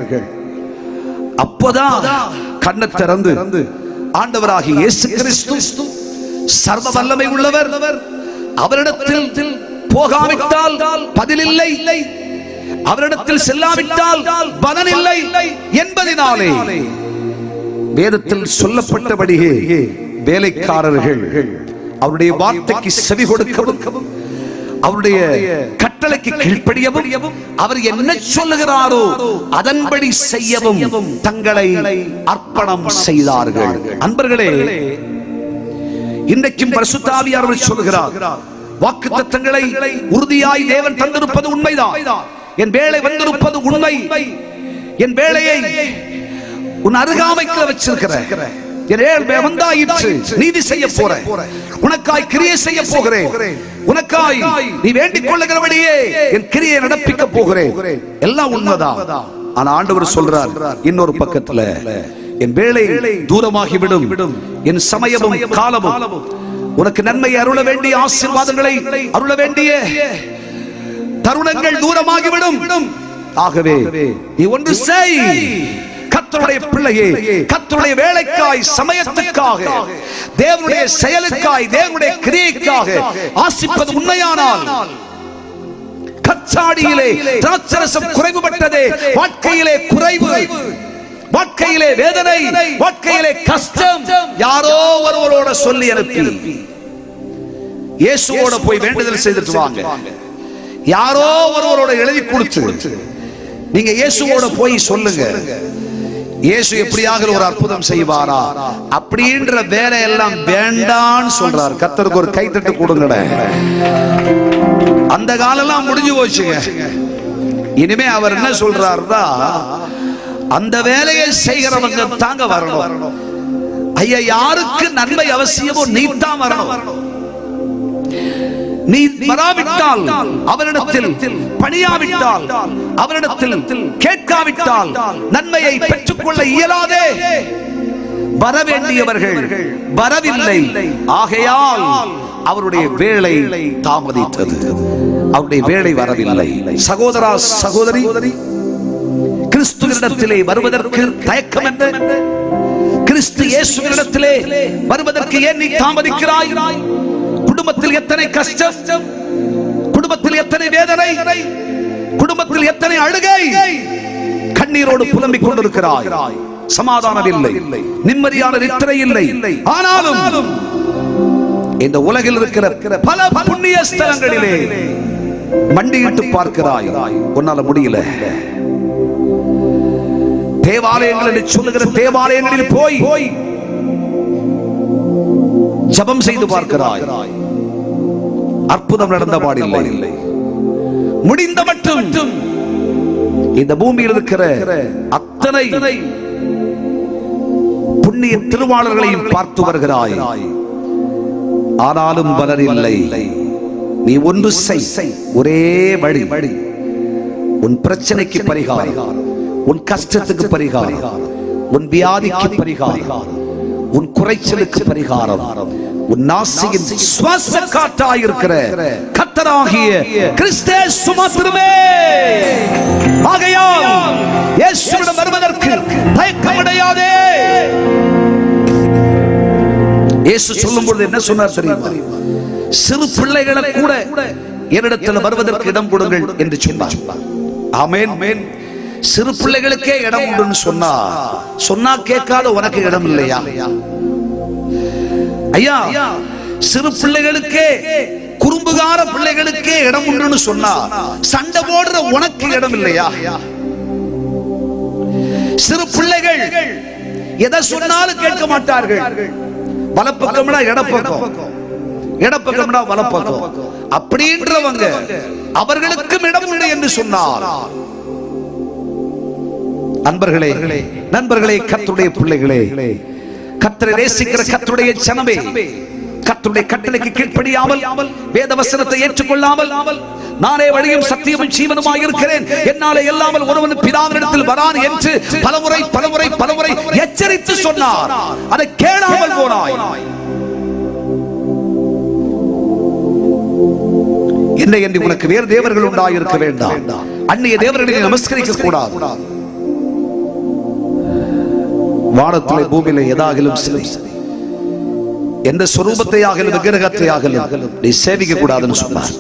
அப்போதான் கண்ணை திறந்து ஆண்டவராகிய இயேசு கிறிஸ்து சர்வ வல்லமை உள்ளவர், அவரிடத்தில் போகாவிட்டால் பதிலில்லை, அவரிடத்தில் செல்லாவிட்டால் பலனில்லை என்பதினாலே வேதத்தில் சொல்லப்பட்டபடியே வேலைக்காரர்கள் அவருடைய வார்த்தைக்கு செவி கொடுக்கவும், அவருடைய கட்டளைக்கு கீழ்ப்படியவும், அவர் என்ன சொல்லுகிறாரோ அதன்படி செய்யவும் தங்களை அர்ப்பணம் செய்தார்கள். அன்பர்களே, இன்றைக்கும் பரிசுத்த ஆவியானவர் சொல்லுகிறார், வாக்குத்தத்தங்களை உறுதியாய் தேவன் தந்திருப்பது உண்மைதான். என் வேலை வந்திருப்பது உண்மை. என் வேலையை உன் அருகாமைக்கு வச்சிருக்கிறேன். நீதி செய்ய போறேன், உனக்காய் கிரியை செய்ய போகிறேன், உனக்காய் நீ வேண்டிக் கொள்ளுகிறபடியே என் கிரியை நடப்பிக்க போகிறேன். எல்லாம் உண்மைதான். ஆனா ஆண்டவர் சொல்றார், இன்னொரு பக்கத்துல என் வேலை தூரமாகிவிடும், என் சமயமும் காலமும் உனக்கு நன்மை அருள வேண்டிய ஆசீர்வாதங்களை அருள வேண்டிய தருணங்கள் தூரமாகிவிடும். ஆகவே நீ ஒன்று செய், கர்த்தருடைய பிள்ளையே, கர்த்தருடைய வேலைக்காய், சமயத்துக்காக, தேவனுடைய செயலுக்காய், தேவனுடைய கிரியைக்காக ஆசிப்பது உண்மையானால், கச்சாடியிலே திராட்சரசம் குறைவுபட்டதே, வாழ்க்கையிலே குறைவு, வாழ்க்கையிலே வேதனை, வாழ்க்கையிலே கஷ்டம், யாரோ ஒருவரோட சொல்லி அனுப்பி இயேசுவோட போய் வேண்டுதல் செய்துட்டு வாங்க, யாரோ ஒருவரோட எழுதி கொடுத்து நீங்க இயேசுவோட போய் சொல்லுங்க, இயேசு எப்படியாக ஒரு அற்புதம் செய்வாரா அப்படின்ற வேலை எல்லாம் வேண்டான்னு சொல்றார். கர்த்தருக்கு ஒரு கைத்தட்டு கொடுங்கட. அந்த காலெல்லாம் முடிஞ்சு போச்சுங்க. இனிமே அவர் என்ன சொல்றாருன்னா, அந்த வேலையை செய்கிறவங்க தாங்க வரணும். ஐயா, யாருக்கு நன்மை அவசியமோ நீ தான் வரணும். நீ வராவிட்டால், அவரிடத்தில் பணியாவிட்டால், அவரிடத்தில் கேட்காவிட்டால் நன்மையை பெற்றுக்கொள்ள இயலாதே. வரவேண்டியவர்கள் வரவில்லை. ஆகையால் அவருடைய வேலை தாமதித்தது, அவருடைய வேலை வரவில்லை. சகோதரா, சகோதரி, கிறிஸ்துவினிடத்திலே வருவதற்கு தயக்கம் என்ன? கிறிஸ்து இயேசுவினிடத்திலே வருவதற்கு ஏன் நீ தாமதிக்கிறாய்? குடும்பத்தில் எத்தனை கஷ்டம், குடும்பத்தில் எத்தனை வேதனை, குடும்பத்தில் எத்தனை அழுகை, கண்ணீரோடு புலம்பிக் கொண்டிருக்கிறாய். சமாதானம் இல்லை, நிம்மதியான நித்திரை இல்லை. ஆனாலும் இந்த உலகில் இருக்கிற பல புண்ணிய ஸ்தலங்களிலே மண்டியிட்டு பார்க்கிறாய், உன்னால முடியல. தேவாலயங்களில் சொல்லுகிற தேவாலயங்களில் போய் ஜபம் செய்து பார்க்கிறாய், அற்புதம் நடந்த பாடில்லை. முடிந்த மட்டும் இந்த பூமியில் இருக்கிற அத்தனை புண்ணிய திருவாளர்களையும் பார்த்து வருகிறாய், ஆனாலும் பலனில்லை. நீ ஒன்று செய். ஒரே வழி. உன் பிரச்சனைக்கு பரிகாரம், உன் கஷ்டத்துக்கு பரிகாரம், உன் வியாதிக்கு பரிகாரம், உன் குறைச்சலுக்கு பரிகாரம், உன் நாசியின் சுவாச காற்றாயிருக்கிற கர்த்தராகிய கிறிஸ்து மாத்திரமே. ஆகையால் இயேசுவிடம் வருவதற்கு தயக்கமடையாதே. இயேசு சொல்லும்போது என்ன சொன்னார் தெரியுமா? சிறு பிள்ளைகளை கூட என்னிடத்தில் வருவதற்கு இடம் கொடுங்கள் என்று சொன்னார். ஆமென். சிறு பிள்ளைகளுக்கே இடம் உண்டுன்னு சொன்னா கேட்காத உனக்கு இடம் இல்லையா ஐயா? சிறு பிள்ளைகளுக்கே, குறும்புகார பிள்ளைகளுக்கே இடம் உண்டுன்னு சொன்னா சண்டை போடுற உனக்கு இடம் இல்லையா? சிறு பிள்ளைகள் எதை சொன்னாலும் கேட்க மாட்டார்கள். வலப்பக்கம்னா இடப்பக்கம், இடப்பக்கம்னா வலப்பக்கம் அப்படின்றவங்க அவர்களுக்கும் இடம் உண்டு என்று சொன்னார். நண்பர்களே, கர்த்தருடைய பிள்ளைகளே, கர்த்தரை நேசிக்கிற கர்த்தருடைய ஜனமே, கர்த்தருடைய கட்டளைக்கு கீழ்ப்படியாமல், வேத வசனத்தை ஏற்றுக்கொள்ளாமல், நானே வழியும் சத்தியமும் ஜீவனுமாய் இருக்கிறேன், என்னாலே இல்லாமல் ஒருவன் பிதாவினிடத்தில் வரான் என்று பலமுறை எச்சரித்து சொன்னார். அதை கேளாமல் போனாய். என்ன என்று உனக்கு வேறு தேவர்கள் உண்டாயிருக்க வேண்டாம், அந்நிய தேவர்களை நமஸ்கரிக்க கூடாது. வானத்திலே பூமியிலே எதாகிலும் சரி, எந்த சொரூபத்தை ஆகலும் விக்கிரகத்தை ஆகலும் நீ சேவிக்க கூடாதுன்னு சொன்னார்.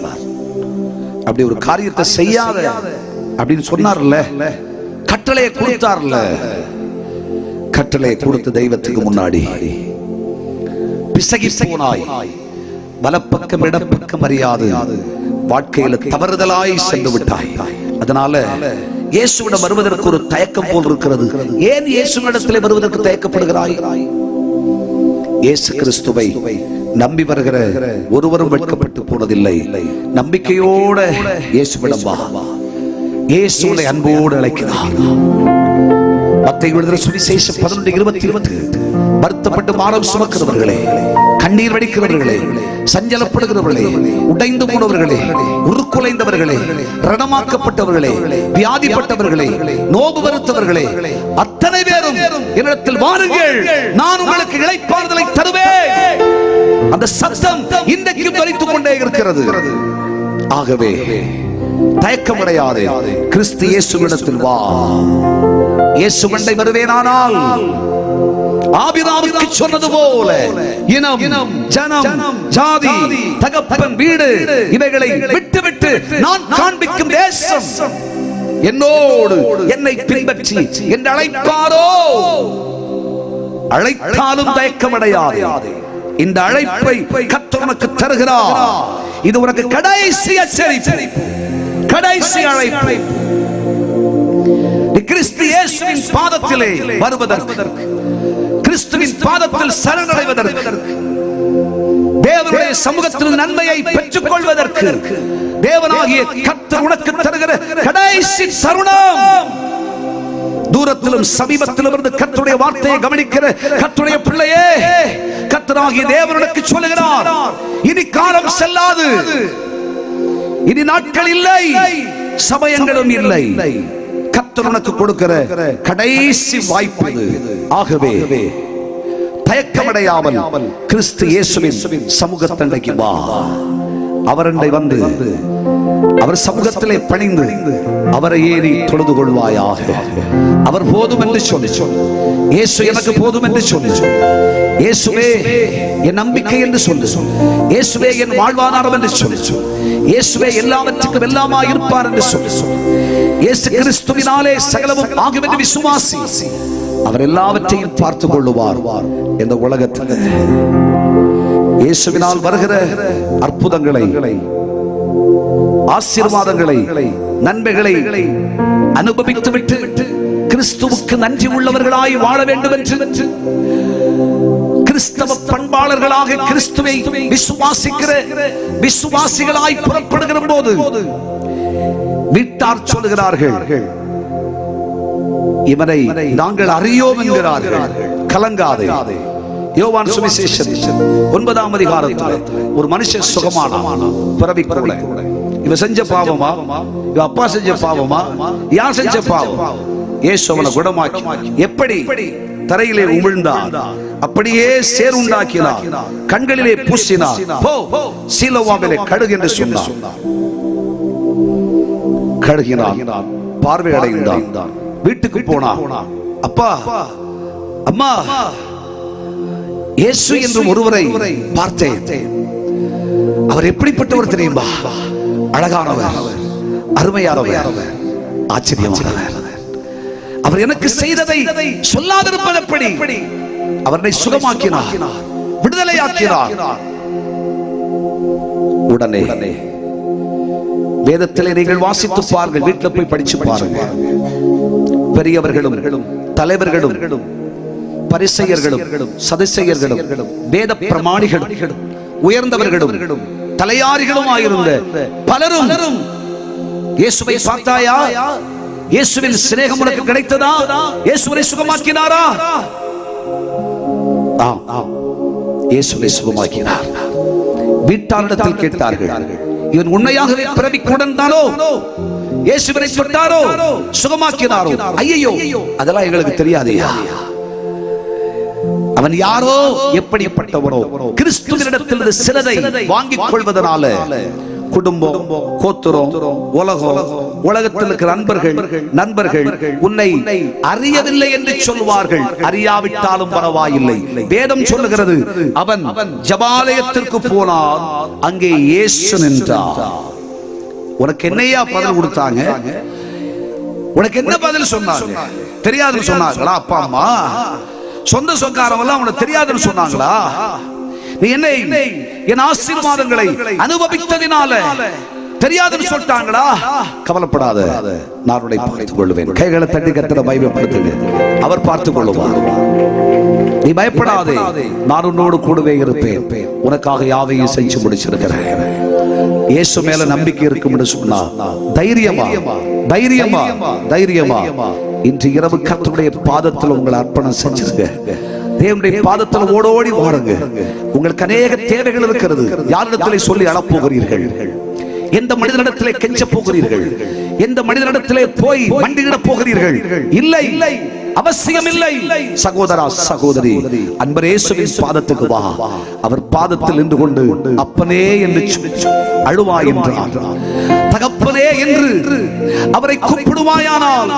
அப்படி ஒரு காரியத்தை செய்யாத அப்படின்னு சொன்னார்ல, கட்டளையை கொடுத்தார்ல. கட்டளையை கொடுத்த தெய்வத்துக்கு முன்னாடி பிசகி போனாய், வலப்பக்கம் இடப்பக்கம் அறியாது வாழ்க்கையில தவறுதலாய் சென்று விட்டாய். அதனால இயேசுவிடம் வருவதற்கு ஒரு தயக்கம் போல் இருக்கிறது. ஏன் இயேசுவிடத்திலே வருவதற்கு தயக்கப்படுகிறாய்? இயேசு கிறிஸ்துவை நம்பி வருகிற ஒருவரும் வெட்கப்பட்டு போனதில்லை. நம்பிக்கையோட இயேசுவிடம் வா. இயேசுவை அன்போடு அழைக்கிறார். மத்தேயு எழுதின சுவிசேஷம் 11:20 வருத்தப்பட்டு பாரம் சுமக்கிறவர்களே, கண்ணீர் வடிக்கிறவர்களே, சஞ்சலப்படுகிறவர்களே, உடைந்து போனவர்களே, உருக்குலைந்தவர்களே, ரணமாக்கப்பட்டவர்களே, வியாதிப்பட்டவர்களே, நோவு வருத்தவர்களே, அத்தனை பேரும் என்னிடத்தில் வாருங்கள், நான் உங்களுக்கு இளைப்பாறுதலை தருவேன். அந்த சத்தம் இன்றைக்கும் ஒலித்துக் கொண்டே இருக்கிறது. ஆகவே தயக்கமடையாதே, கிறிஸ்து இயேசுவிடத்தில் வா. இயேசு மண்டை வருவேனானால் ஆபிரகாமுக்கு சொன்னது போல இனம், ஜனம், ஜாதி, தகப்பன், வீடு இவைகளை விட்டுவிட்டு நான் காண்பிக்கும் தேசம் என்னோடு என்னை பின்பற்றி என்று அழைப்பாரோ, அழைத்தாலும் தயக்கமடையாதே. இந்த அழைப்பை கர்த்தர் உனக்கு தருகிறார். இது உனக்கு கடைசி எச்சரிப்பு, கடைசி அழைப்பு. கிறிஸ்து இயேசுவின் பாதத்திலே வருவதற்கு, கிறிஸ்துவின் பாதத்தில் சரணடைவதற்கு, தேவனுடைய சமூகத்தில் நன்மையை பெற்றுக் கொள்வதற்கு தேவனாகிய கர்த்தர் உனக்கு தருகிற கடைசி தருணம். தூரத்திலும் சமீபத்திலும் இருந்து கர்த்தருடைய வார்த்தையை கவனிக்கிற கர்த்தருடைய பிள்ளையே, கர்த்தராகிய தேவன் உனக்கு சொல்லுகிறார், இனி காலம் செல்லாது, இனி நாட்கள் இல்லை, சமயங்களும் இல்லை. கர்த்தர் உனக்கு கொடுக்கிற கடைசி வாய்ப்பு இது. ஆகவே தயக்கமடையாமல் கிறிஸ்து இயேசுவின் சமூகத்தண்டைக்கு வா. அவரண்டை வந்து அவர் சமூகத்திலே பணிந்து அவரை ஏறி தொழுது கொள்வாயாக. அவர் போதும் என்று சொல்லி, இயேசு எனக்கு போதும் என்று சொல்லி, இயேசுவே என் நம்பிக்கை என்று சொல்லி, இயேசுவே என் வாழ்வாதாரம் என்று சொல்லி, இயேசுவே எல்லாவற்றுக்கும் எல்லாமாய் இருப்பார் என்று சொல்லி, இயேசு கிறிஸ்துவினாலே சகலமும் ஆகும் என்று விசுவாசி. அவர் எல்லாவற்றையும் பார்த்துக் கொள்ளுவார். இந்த உலகத்தில் இயேசுவினால் வருகிற அற்புதங்களை, ஆசீர்வாதங்களை, நன்மைகளை அனுபவித்துவிட்டு கிறிஸ்துவுக்கு நன்றி உள்ளவர்களாய் வாழ வேண்டும் என்று கிறிஸ்தவ பண்பாளர்களாக கிறிஸ்துவை விசுவாசிக்கிற விசுவாசிகளாய் புறப்படுகிற போது வீட்டார் சொல்லுகிறார்கள், இவனை நாங்கள் அறியோம் என்கிறார்கள். கலங்காதே, யோவான் சுவிசேஷம் 9ஆம் அதிகாரத்தில் ஒரு மனுஷன் சுகமானான். பிறவி கூட இவ செஞ்ச பாவமா, இவ அப்பா செஞ்ச பாவமா, யார் செஞ்ச பாவம்? இயேசு அவனை குணமாக்கி எப்படி தரையிலே உமிழ்ந்தார், அப்படியே சேர் உண்டாக்கினார், கண்களிலே பூசினார், போ சீலோவாமிலே கடுகு என்று சொன்னார். கடுகினான், பார்வை அடைந்தான், வீட்டுக்கு போனான். அப்பா அம்மா, இயேசு என்று ஒருவரை பார்த்தேன். அவர் எப்படிப்பட்டவர் தெரியுமா? அழகானவர், அருமையானவர், ஆச்சரியமானவர். அவர் எனக்கு செய்ததை சொல்லாதிருப்பது எப்படி? அவரை சுகமாக்கினார், விடுதலையாக்கினார். உடனே வேதத்திலே நீங்கள் வாசித்து பாருங்கள், வீட்டில் போய் படிச்சு பாருங்க. பெரியவர்களும் தலைவர்களும் பரிசேயர்களும் சதுசேயர்களும் வேத பிரமாணிகளும் உயர்ந்தவர்களும் தலையாரிகளும் ஆயிருந்த பலரும் இயேசுவை பார்த்தாயா? இயேசுவின் சிநேகம் உனக்கு கிடைத்ததா? இயேசுவை சுகமாக்கினாரா? இயேசுவை சுகமாக்கினார். வீட்டாரிடத்தில் கேட்டார்கள், இவன் உண்மையாகவே பிறவி கூடந்தானோ? இயேசுவை தொட்டாரோ? சுகமாக்கினாரோ? ஐயோ, அதெல்லாம் எங்களுக்கு தெரியாதையா. அவன் யாரோ, எப்படிப்பட்டவனோ, கிறிஸ்துவினிடத்தில் சிலதை வாங்கிக் கொள்வதனால குடும்பம், கோத்திரம், உலகம், உலகத்தில் இருக்கிற நண்பர்கள் உன்னை அறியவில்லை என்று சொல்வார்கள். அறியாவிட்டாலும் பரவாயில்லை. வேதம் சொல்லுகிறது, அவன் ஜெபாலயத்திற்கு போனான், அங்கே இயேசு நின்றார். உனக்கு என்னையா பதில் கொடுத்தாங்க? உனக்கு என்ன பதில் சொன்னாங்க? தெரியாதுன்னு சொன்னாங்களா? அப்பா அம்மா, சொந்த சொந்தக்காரவங்க உனக்கு தெரியாதுன்னு சொன்னாங்களா? நீ என்னை என் ஆசீர்வாதங்களை அனுபவித்ததினால தெரியாதுன்னு சொல்லிட்டாங்களா? கவலைப்படாத, நான் உன்னை பார்த்துக் கொள்வேன். கைகளை தட்டி கர்த்தரை பயப்படுத்துங்க, அவர் பார்த்துக் கொள்ளுவார். நீ பயப்படாதே, நான் உன்னோடு கூடவே இருப்பேன். உனக்காக யாவையும் செஞ்சு முடிச்சிருக்கிறேன். இயேசு மேல நம்பிக்கை இருக்கும் என்று சொன்னா தைரியமா தைரியமா தைரியமா இன்று இரவு கர்த்தருடைய பாதத்தில் உங்களை அர்ப்பணம் செஞ்சிருங்க. தேவனுடைய பாதத்தில் ஓடோடி வாருங்க. உங்களுக்கு அநேக தேவைகள் இருக்கிறது. யாரிடத்திலே சொல்லி அழப்போகிறீர்கள்? எந்த மனிதனிடத்திலே கெஞ்ச போகிறீர்கள்? எந்த மனிதனிடத்திலே போய் மண்டியிட போகிறீர்கள்? இல்லை, அவசியம் இல்லை. சகோதரா, சகோதரி, அன்பர் இயேசுவின் பாதத்துக்கு வா. அவர் பாதத்தில் நின்று கொண்டு அப்பனே என்று அழுவா என்றார். தகப்பனே என்று அவரை கூப்பிடுவாயானால்,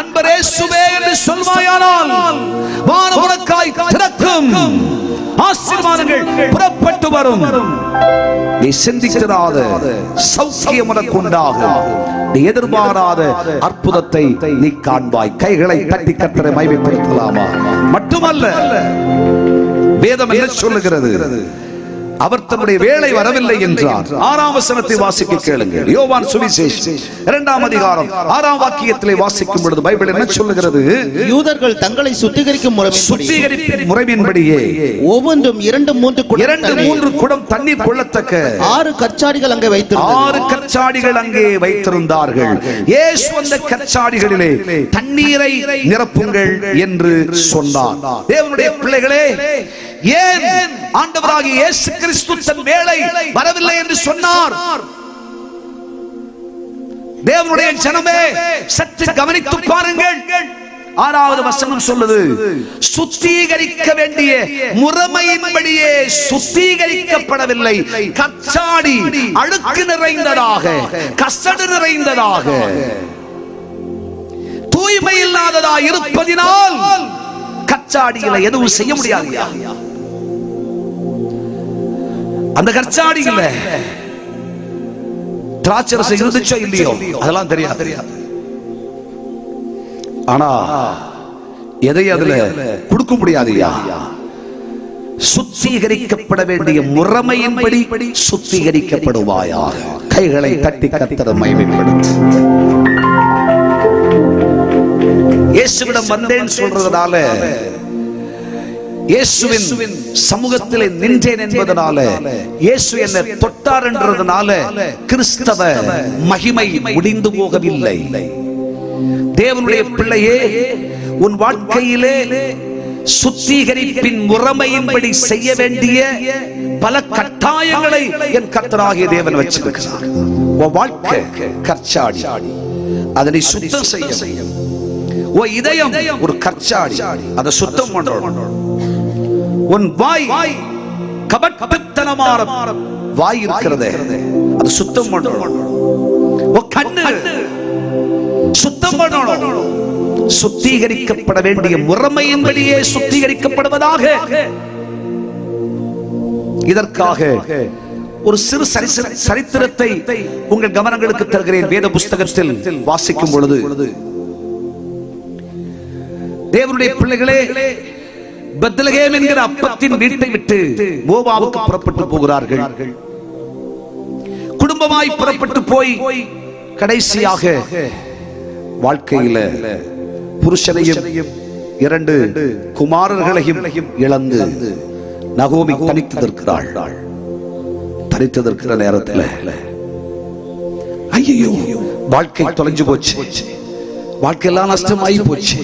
அன்பர் இயேசுவே என்று சொல்வாயானால், வானம் உனக்காய் திறக்கும், ஆசீர்வாதங்கள் புறப்பட்டு வரும். நீ சிந்திக்காத சௌக்கியம் உனக்கு உண்டாகும். நீ எதிர்பாராத அற்புதத்தை நீ காண்பாய். கைகளை தட்டி கர்த்தரை மகிமைப்படுத்தலாமா? மட்டுமல்ல, வேதம் என்ன சொல்லுகிறது? அவர் தன்னுடைய வேளை வரவில்லை என்றார். 6ஆம் வசனத்தை வாசிக்க கேளுங்கள். யோவான் சுவிசேஷம் 2ஆம் அதிகாரம் 6ஆம் வாக்கியத்திலே வாசிக்கும் பொழுது பைபிள் என்ன சொல்லுகிறது? யூதர்கள் தங்களை சுத்திகரிக்கும் முறையின்படியே ஒவ்வொன்றும் 2-3 குடம் தண்ணீர் கொள்ளத்தக்க 6 கற்சாடிகள் அங்கே வைத்திருந்தார்கள். இயேசு அந்த கற்சாடிகளிலே தண்ணீரை நிரப்புங்கள் என்று சொன்னார். தேவனுடைய பிள்ளைகளே, ஏன் ஆண்டவராகிய இயேசு கிறிஸ்து தன் வேளை வரவில்லை என்று சொன்னார்? தேவனுடைய ஜனமே, சற்று கவனித்து பாருங்கள். 6வது வசனம் சொல்லுது, சுத்திகரிக்க வேண்டிய முறைமையின்படியே சுத்திகரிக்கப்படவில்லை. கச்சாடி அழுக்கு நிறைந்ததாக, கசடு நிறைந்ததாக, தூய்மை இல்லாததா இருப்பதினால் கச்சாடிகளை எதுவும் செய்ய முடியாது. அந்த கச்சாடிகள திராட்சரசம் இருந்துச்சோ இல்லையோ அதெல்லாம் தெரியாது. ஆனா எதை அதுல கொடுக்க முடியாதுயா. சுத்திகரிக்கப்பட வேண்டிய முறைமையின்படி சுத்திகரிக்கப்படுவாயாக. கைகளை தட்டி கர்த்தரை மகிமைப்படுத்து. இயேசுவிடம் வந்தேன் சொல்றதுனால, இயேசுவின் சமூகத்திலே நின்றேன் என்பதனால, இயேசு என்னை தொட்டார் என்றதுனால கிறிஸ்தவ மகிமை முடிந்து போகவில்லை. தேவனுடைய பிள்ளையே, உன் வாழ்க்கையிலே சுத்திகரிப்பின் முறைமையின்படி செய்ய வேண்டிய பல கட்டாயங்களை என் கர்த்தராகிய தேவன் வச்சிருக்கிறார். உன் வாழ்க்கை கற்சாடி, அதனை சுத்தம் செய்ய. உன் இதயம் ஒரு கற்சாடி, அதை சுத்தம் பண்றோம். உன் வாய் கபட்டத்தனமான வாய் இருக்கிறதே, அது சுத்தம் பண்ணணும். உன் கண்ணு சுத்தம் பண்ணணும். சுத்திகரிக்கப்பட வேண்டிய முறைமையின்படியே சுத்திகரிக்கப்படுவதாக. இதற்காக ஒரு சிறு சரித்திரத்தை உங்கள் கவனங்களுக்கு தருகிறேன். வேத புஸ்தகத்தில் வாசிக்கும் பொழுது, தேவனுடைய பிள்ளைகளே, பெத்லகேம் என்கிற அப்பத்தின் வீட்டை விட்டு மோவாவுக்கு புறப்பட்டு போகிறார்கள். குடும்பமாய் புறப்பட்டு போய் கடைசியாக வாழ்க்கையில புருஷனையும் 2 குமாரர்களையும் இழந்து நகோமி தனித்திருக்கிறாள். தனித்திருக்கிற நேரத்தில் ஐயோ, வாழ்க்கை தொலைஞ்சு போச்சு, வாழ்க்கையெல்லாம் நஷ்டமாயி போச்சு,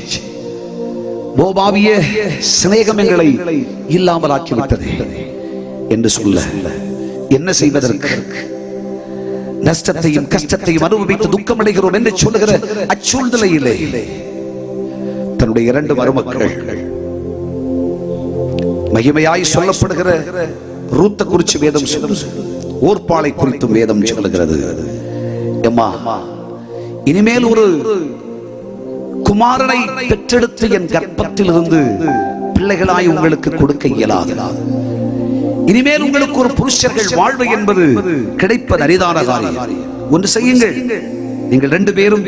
மோவாபிய சிநேகம் எங்களை இல்லாமல் ஆக்கிவிட்டது என்று சொல்ல என்ன செய்வதற்கு, நஷ்டத்தையும் கஷ்டத்தையும் அனுபவித்து துக்கம் அடைகிறோம் என்று சொல்லுகிற அச்சூழ்நிலையிலே தன்னுடைய 2 மருமக்கள், மகிமையாய் சொல்லப்படுகிற ரூத்த குறித்து வேதம் சொல்லுகிறது, ஓர்பாளை குறித்தும் வேதம் சொல்லுகிறது. அம்மா, இனிமேல் ஒரு குமாரனை பெற்றெடுத்து என் கர்ப்பத்தில் இருந்து பிள்ளைகளாய் உங்களுக்கு கொடுக்க இயலாது. இனிமேல் உங்களுக்கு ஒரு புருஷர்கள் வாழ்வு என்பது கிடைப்பது அரிதான காரியம். ஒன்று செய்யுங்கள், நீங்கள் 2 பேரும்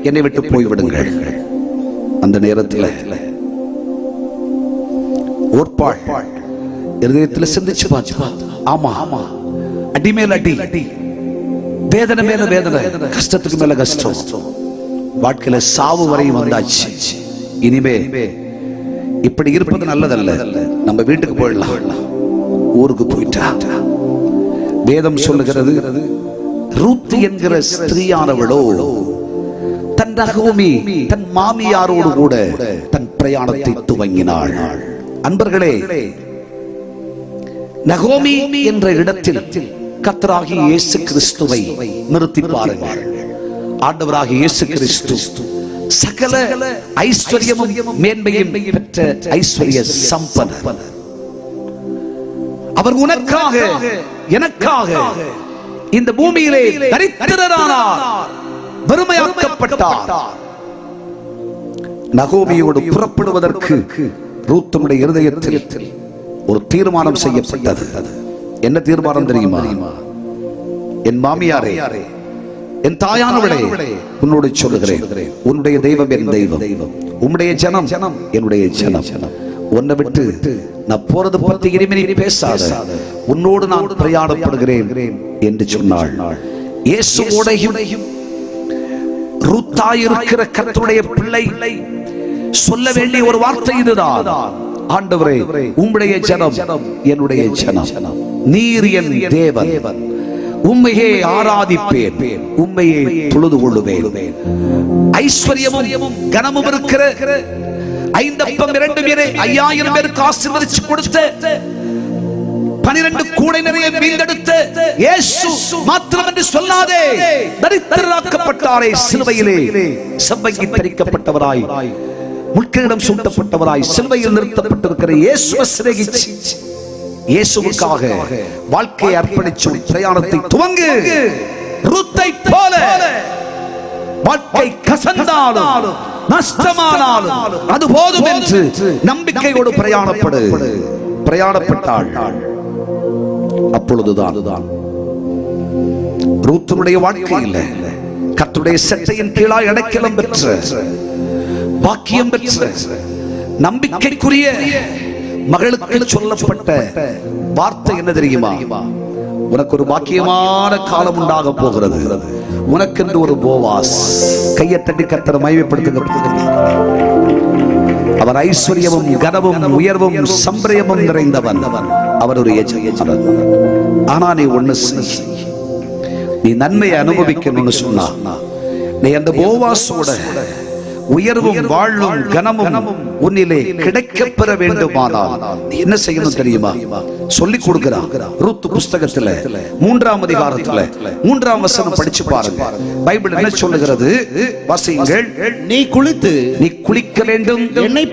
என்னை விட்டு போய்விடுங்கள். அந்த நேரத்தில் ஓர்பாள் இருதயத்தில் சிந்திச்சு பார்த்தா, ஆமா, அடி மேல அடி, வேதனை மேல வேதனை, கஷ்டத்துக்கு மேல கஷ்டம், வாழ்க்கையில சாவு வரையும் வந்தாச்சு. இனிமே இப்படி இருப்பது நல்லதல்ல, நம்ம வீட்டுக்கு போயிடலாம். ஊருக்கு போயிட்டா வேதம் சொல்லுகிறது, ரூத் என்கிற ஸ்திரீயானவளோ தன் நகோமி தன் மாமியாரோடு கூட தன் பிரயாணத்தை துவங்கினாள். அன்பர்களே, நகோமி என்ற இடத்தில் கர்த்தராகிய இயேசு கிறிஸ்துவை நிறுத்தி பாருங்கள். ஆண்டவராகிய இயேசு கிறிஸ்து சகல ஐஸ்வர்யமும் மேன்மையும் பெற்ற ஐஸ்வர்ய சம்பன்னர். அவர் உனக்காக எனக்காக இந்த பூமியிலே தரித்திரரானார், வெறுமையாக்கப்பட்டார். நகோமியோடு புறப்படுவதற்கு ரூத்துடைய இருதயத்தில் ஒரு தீர்மானம் செய்யப்பட்டது. என்ன தீர்மானம் தெரியுமா? என் மாமியாரே, என் தாயானவளே, உன்னோடு சொல்லுகிறேன், உன்னுடைய தெய்வம் என் தெய்வம், உன்னுடைய ஜனம் என்னுடைய ஜனம். உன்னை விட்டு நான் போறது பத்தி இனிமே பேசாத, உன்னோடு நான் பிரயாணப்படுகிறேன் என்று சொன்னாள். இயேசுவோடையும் ரூத்தாயிருக்கிற கர்த்தருடைய பிள்ளை சொல்ல வேண்டிய ஒரு வார்த்தை இதுதான். ஆண்டவரே, உம்முடைய ஜனம் என்னுடைய ஜனம், நீர் என் தேவன், உம்மையே ஆராதிப்பேன், உம்மையே தொழுது கொள்ளுவேன். ஐஸ்வர்யமும் கனமும் இருக்கிற 5 அப்பம் 2 மீனை 5000 பேருக்கு ஆசீர்வதிச்சு கொடுத்த 12 கூடை நிறைய மீந்தெடுத்த இயேசு மாத்திரம் என்று சொல்லாதே, தரித்திரராக்கப்பட்டாரே, சிலுவையிலே செவ்வங்கி தரிக்கப்பட்டவராய், முட்களிடம் சூட்டப்பட்டவராய், சிலுவையில் நிறுத்தப்பட்டிருக்கிற இயேசுவை சிநேகிச்சு இயேசுவுக்காக வாழ்க்கையை அர்ப்பணிச்சு பிரயாணத்தை துவங்கு. ரூத்தை போல வாழ்க்கை கசந்தாலும் நஷ்டமானாலும் அது போதும் என்று நம்பிக்கையோடு பிரயாணப்பட்டாள். அப்பொழுதுதான் ரூத்துடைய வாழ்க்கையில் கர்த்தருடைய சட்டையின் கீழாய் அடைக்கலம் பெற்ற, பாக்கியம் பெற்ற, நம்பிக்கைக்குரிய மகளுக்கு சொல்லப்பட்ட வார்த்தை என்ன தெரியுமா? உனக்கு ஒரு பாக்கியமான காலம் உண்டாக போகிறது, உனக்கென்று ஒரு போவாஸ். கையை தட்டி கர்த்தரை மகிமைப்படுத்துங்க. அவர் ஐஸ்வர்யமும் கனமும் உயர்வும் சம்பிரயமும் நிறைந்தவன், அவருடைய எஜமானன். ஆனா நீ ஒண்ணு செய், நீ நன்மையை அனுபவிக்கணும்னு சொன்னா, நீ அந்த போவாஸோட உயர்வும் வாழ்வும் கனமும் உன்னிலே கிடைக்கப் பெற வேண்டுமானால் நீ என்ன செய்யணும் தெரியுமா? சொல்லிக் கொடுக்கிறான். ரூத் புஸ்தகத்துல 3ஆம் அதிகாரத்துல 3ஆம் வசனம் படிச்சு பாருங்க. பைபிள் என்ன சொல்லுகிறது? வாசியுங்கள். நீ குளிக்க வேண்டும், எண்ணெய்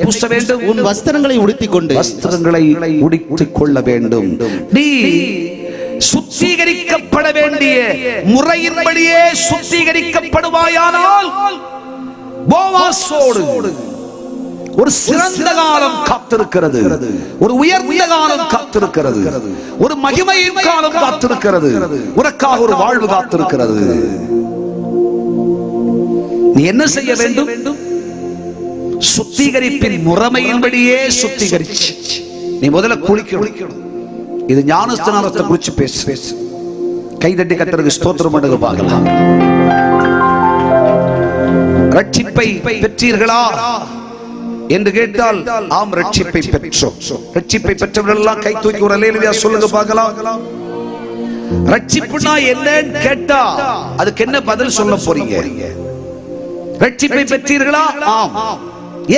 பூச வேண்டும், உன் வஸ்திரங்களை உடுத்திக் கொள்ள வேண்டும். நீ சுத்திகரிக்கப்பட வேண்டிய முறையின்படியே சுத்திகரிக்கப்படுவாயானால் போவாசோடு ஒரு சிறந்த காலம் காத்திருக்கிறது, ஒரு உயர்ந்த காலம் காத்திருக்கிறது, ஒரு மகிமையின் காலம் காத்திருக்கிறது, உனக்காக ஒரு வாழ்வு காத்திருக்கிறது. நீ என்ன செய்ய வேண்டும்? சுத்திகரிப்பின் முறைமையின்படியே சுத்திகரிச்சு நீ முதல்ல குளிக்கணும். இது ஞானஸ்நானத்தை குறிச்சு பேசு. கைதட்டி கர்த்தருக்கு ஸ்தோத்திரம் பண்ணுங்க பார்க்கலாம். ரட்சிப்பை பெற்றீர்களா என்று கேட்டால் ஆம், ரட்சிப்பை பெற்றோம். ரட்சிப்பை பெற்றவர்கள் எல்லாம் கை தூக்கி ஒரு அல்லேலூயா சொல்லுங்க பார்க்கலாம். ரட்சிப்புனா என்னன்னு கேட்டா அதுக்கு என்ன பதில் சொல்ல போறீங்க? ரட்சிப்பை பெற்றீர்களா? ஆம்.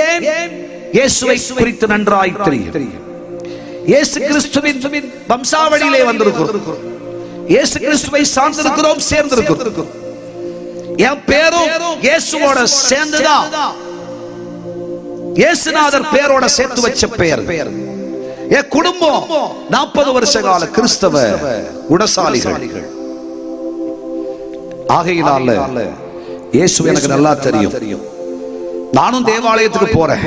ஏன்? இயேசுவை குறித்து நன்றாய் தெரியும். இயேசு கிறிஸ்துவின் வம்சாவளியிலே வந்திருக்கிறோம். இயேசு கிறிஸ்துவை சார்ந்திருக்கிறோம், சேர்ந்திருக்கிறோம். என் பேரும் இயேசுவோட சேர்ந்துதான். இயேசுநாதர் பேரோட சேர்த்து வச்ச பெயர். என் குடும்பம் 40 வருஷ கால கிறிஸ்தவ உடசாலிகள். ஆகையினால இயேசு எனக்கு நல்லா தெரியும். நானும் தேவாலயத்துக்கு போறேன்,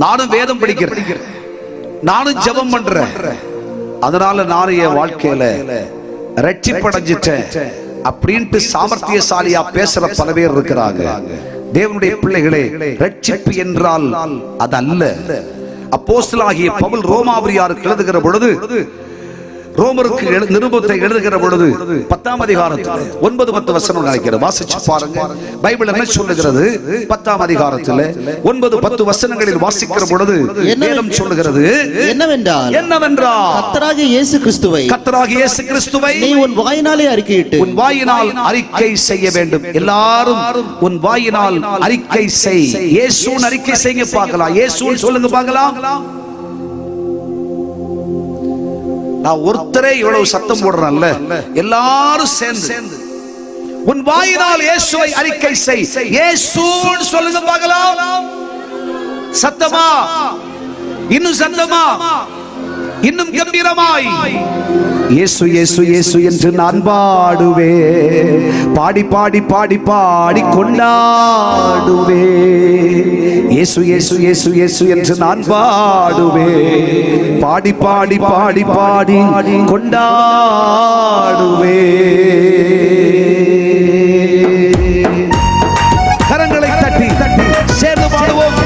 நானும் வேதம் படிக்கிறேன், நானும் ஜெபம் பண்றேன். அதனால நானும் என் வாழ்க்கையில ரட்சிப்படைஞ்சிட்டேன் அப்படின்ட்டு சாமர்த்தியசாலியா பேசுற பல பேர் இருக்கிறாங்க. தேவனுடைய பிள்ளைகளே, ரட்சிப்பு என்றால் அது அல்ல. அப்போஸ்தலனாகிய பவுல் ரோமாபுரியாருக்கு எழுதுகிற பொழுது, ரோமருக்கு நிருபத்தை எழுதுகிற பொழுது 10ஆம் அதிகாரத்தில் 9-10 வசனம் நினைக்கிறேன், வாசிச்சு பாருங்க. பைபிள் என்ன சொல்லுகிறது? 10ஆம் அதிகாரத்தில் 9-10 வசனங்களில் வாசிக்கிற பொழுது வேதம் சொல்லுகிறது என்னவென்றால், கர்த்தராகிய இயேசு கிறிஸ்துவை நீ உன் வாயினாலே அறிக்கையிட்டு, உன் வாயினால் அறிக்கை செய்ய வேண்டும். எல்லாரும் உன் வாயினால் அறிக்கை செய். இயேசுவின் அறிக்கை செய்ய பார்க்கலாம். இயேசுன்னு சொல்லுங்க பார்க்கலாம். நான் ஒருத்தரே இவ்வளவு சத்தம் போடுறேன்ல, எல்லாரும் சேர்ந்து உன் வாயினால் இயேசுவை அறிக்கை செய். இயேசுன்னு சொல்லுங்க பார்க்கலாம். சத்தமா? இன்னும் சத்தமா? இன்னும் கம்பீரமாய் இயேசு இயேசு இயேசு என்று நான் பாடுவேன். பாடி பாடி பாடி பாடி கொண்டாடுவே. இயேசு இயேசு இயேசு இயேசு என்று நான் பாடுவேன். பாடி பாடி பாடி பாடி கொண்டாடுவே. கரங்களை தட்டி தட்டி சேர்ந்து பாடுவோம்.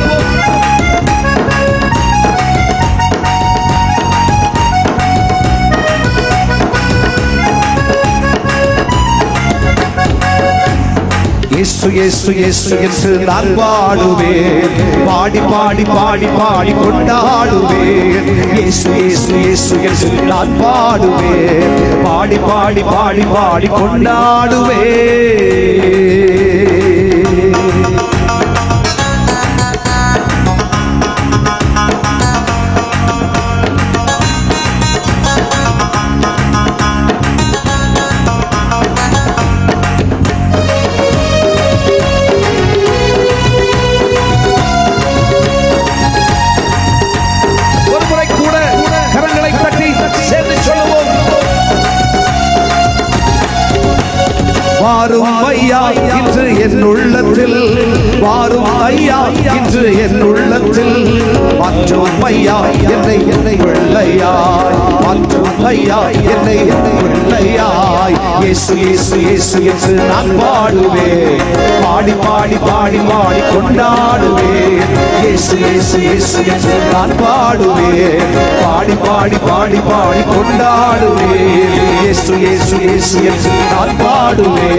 இயேசு இயேசு இயேசு என்று நான் பாடுவேன். பாடி பாடி பாடி பாடி கொண்டாடுவேன். இயேசு இயேசு இயேசு என்று நான் பாடுவேன். பாடி பாடி பாடி பாடி கொண்டாடுவேன். வாரும் ஐயா இன்று என் உள்ளத்தில், வாரும் ஐயா இன்று என் உள்ளத்தில், மாற்றும் ஐயா என்னை என்னை வெள்ளையாய், மாற்றும் ஐயா என்னை என்னை வெள்ளையாய். இயேசு இயேசு இயேசு என்று நான் பாடுவேன். பாடி பாடி பாடி பாடி கொண்டாடுவேன். இயேசு இயேசு இயேசு என்று நான் பாடுவேன். பாடி பாடி பாடி பாடி கொண்டாடுவேன். இயேசு இயேசு இயேசு என்று நான் பாடுவேன்.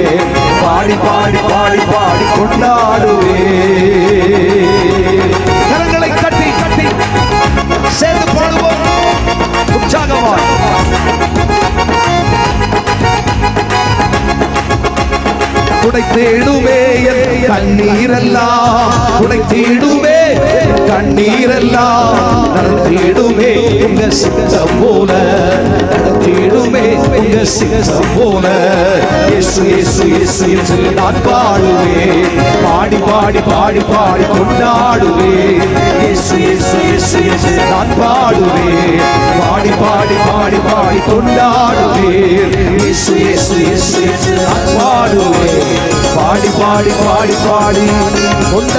பாடி பாடி பாடி பாடி கொண்டாடுவேன். கரங்களை கட்டி கட்டி சேர்ந்து பாடுவோம் உற்சாகமாய். துடைத்திடுமே என் கண்ணீரெல்லாம், துடைத்திடுமே என் கண்ணீரெல்லாம், நடத்திடுமே உங்க சித்தம் போல, நடத்திடுமே உங்க சித்தம் போல. இயேசு இயேசு இயேசு என்று நான் பாடுவேன், பாடி பாடி பாடி பாடி கொண்டாடுவேன். இயேசு இயேசு இயேசு என்று நான் பாடுவேன், பாடி பாடி பாடி பாடி கொண்டாடுவேன். இயேசு இயேசு இயேசு என்று நான் பாடுவேன், பாடி பாடி பாடி பாடி கொண்டாடுவேன்.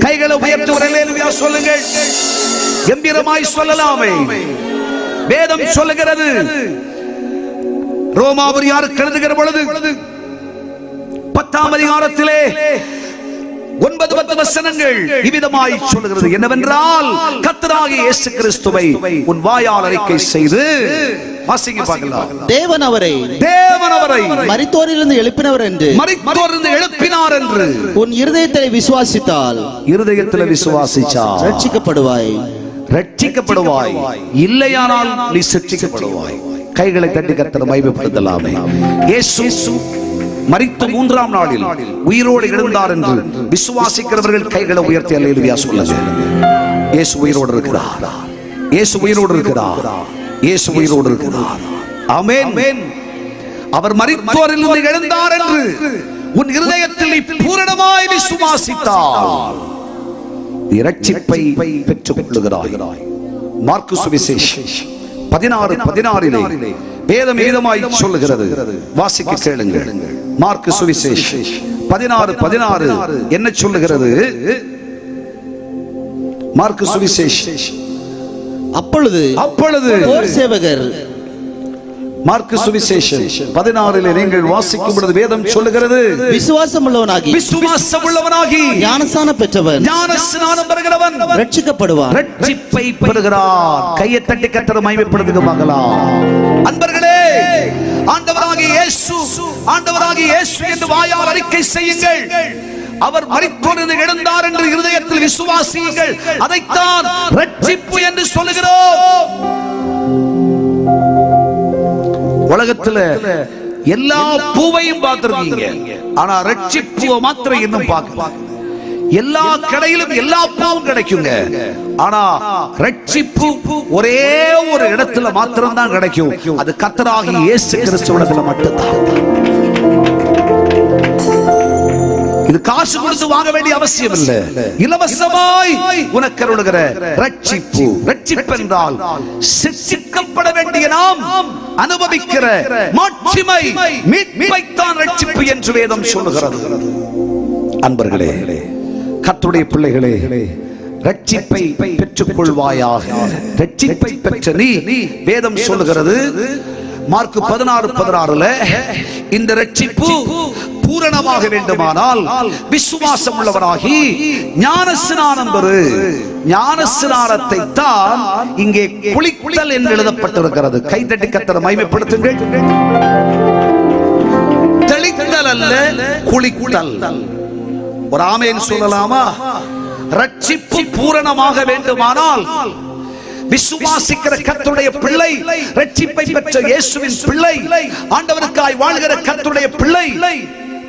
கைகளை உயர்த்தி ஒரு அல்லேலூயா சொல்லுங்கள். கம்பீரமாய் சொல்லலாமே. வேதம் சொல்லுகிறது, ரோமாபுரியாருக்கு எழுதுகிற பொழுது 10ஆம் அதிகாரத்திலே 9-10 வசனங்கள் இவ்விதமாய் சொல்லுகிறது என்னவென்றால், கர்த்தராகிய இயேசு கிறிஸ்துவை உன் வாயால் அறிக்கை செய்து, வாசிங்க பார்க்கலாம். தேவன் அவரை மரித்தோரிலிருந்து எழுப்பினவர் என்று, மரித்தோரிலிருந்து எழுப்பினார் என்று உன் இருதயத்தை விசுவாசித்தால், இருதயத்தில் விசுவாசித்தால் ரட்சிக்கப்படுவாய், ரட்சிக்கப்படுவாய். இல்லையானால் நீ சிட்சிக்கப்படுவாய். கைகளை தட்டி கர்த்தரை மகிமைப்படுத்தலாமே. இயேசு மரித்த 3ஆம் நாளில் உயிரோடு எழுந்தார் என்று விசுவாசிக்கிறவர்கள் கைகளை உயர்த்தி அல்லேலூயா சொல்லுங்க. இயேசு உயிரோடு இருக்கிறார், இயேசு உயிரோடு இருக்கிறார், இயேசு உயிரோடு இருக்கிறார். ஆமென். அவர் மரித்தோரிலிருந்து எழுந்தார் என்று உன் இருதயத்தில் நீ பூரணமாய் விசுவாசித்தால் இரட்சிப்பை பெற்றுக் கொள்ளுகிறாய். மார்க்கு சுவிசேஷம் 16:16 வேதம் ஏதமாய் சொல்லுகிறது, வாசிக்க கேளுங்கள். மார்க்கு சுவிசேஷம் 16:16 என்ன சொல்லுகிறது? மார்க்கு சுவிசேஷம் அப்பொழுது போர் சேவகர், மார்க்கு சுவிசேஷம் 16 நீங்கள் வாசிக்கும் பொழுது வேதம் சொல்லுகிறது, விசுவாசம் உள்ளவனாகி ஞானஸ்நானம் பெற்றவன், ஞானஸ்நானம் பெறுகிறவன் ரட்சிக்கப்படுவான், ரட்சிப்பை பெறுகிறான். கையை தட்டி கர்த்தரை மகிமைப்படுத்துங்க மகளா. அன்பர்களே, ஆண்டவராகிய இயேசு என்று வாயால் அறிக்கை செய்யுங்கள். அவர் மரித்தோரிலிருந்து எழுந்தார் என்று இருதயத்தில் விசுவாசியுங்கள். அதைத்தான் ரட்சிப்பு என்று சொல்லுகிறோம். உலகத்துல எல்லா பூவையும் பார்த்திருக்கீங்க, ஆனா ரட்சிப்பு மாத்திரம் இன்னும் பார்க்கல. எல்லா கடையிலும் எல்லா பூவும் கிடைக்குங்க, ஆனா ரட்சிப்பு ஒரே ஒரு இடத்துல மாத்திரம் தான் கிடைக்கும். அது கர்த்தராகிய இயேசு கிறிஸ்துவிடத்துல மட்டும்தான். இது காசு கொடுத்து வாங்க வேண்டிய அவசியம் இல்லை, இலவசமாய் உனக்கு அருளுகிற ரட்சிப்பு. ரட்சிப்பு என்றால் சிட்சிக்கப்பட வேண்டிய நாம் அனுபவிக்கிற மாட்சிமை, மீட்பைத்தான் ரட்சிப்பு என்று வேதம் சொல்லுகிறது. அன்பர்களே, கர்த்தருடைய பிள்ளைகளே, ரட்சிப்பை பெற்றுக் கொள்வாயாக. ரட்சிப்பை பெற்ற நீ, வேதம் சொல்லுகிறது மார்க்கு 16:16 இந்த ரட்சிப்பு பூரணமாக வேண்டுமானால் விசுவாசம் உள்ளவராகி ஞானஸ்நானம் பெறு. ஞானஸ்நானத்தை தான் இங்கே குளித்தல் என்று எழுதப்பட்டிருக்கிறது. கைதட்டி கர்த்தரை மகிமைப்படுத்துங்கள். தெளித்தல் அல்ல, குளித்தல். ஒரு ஆமென் சொல்லலாமா? ரட்சிப்பு பூரணமாக வேண்டுமானால் விசுவாசிக்கிற கர்த்தருடைய பிள்ளை, ரட்சிப்பை பெற்ற இயேசுவின் பிள்ளை, ஆண்டவருக்காய் வாழ்கிற கர்த்தருடைய பிள்ளை,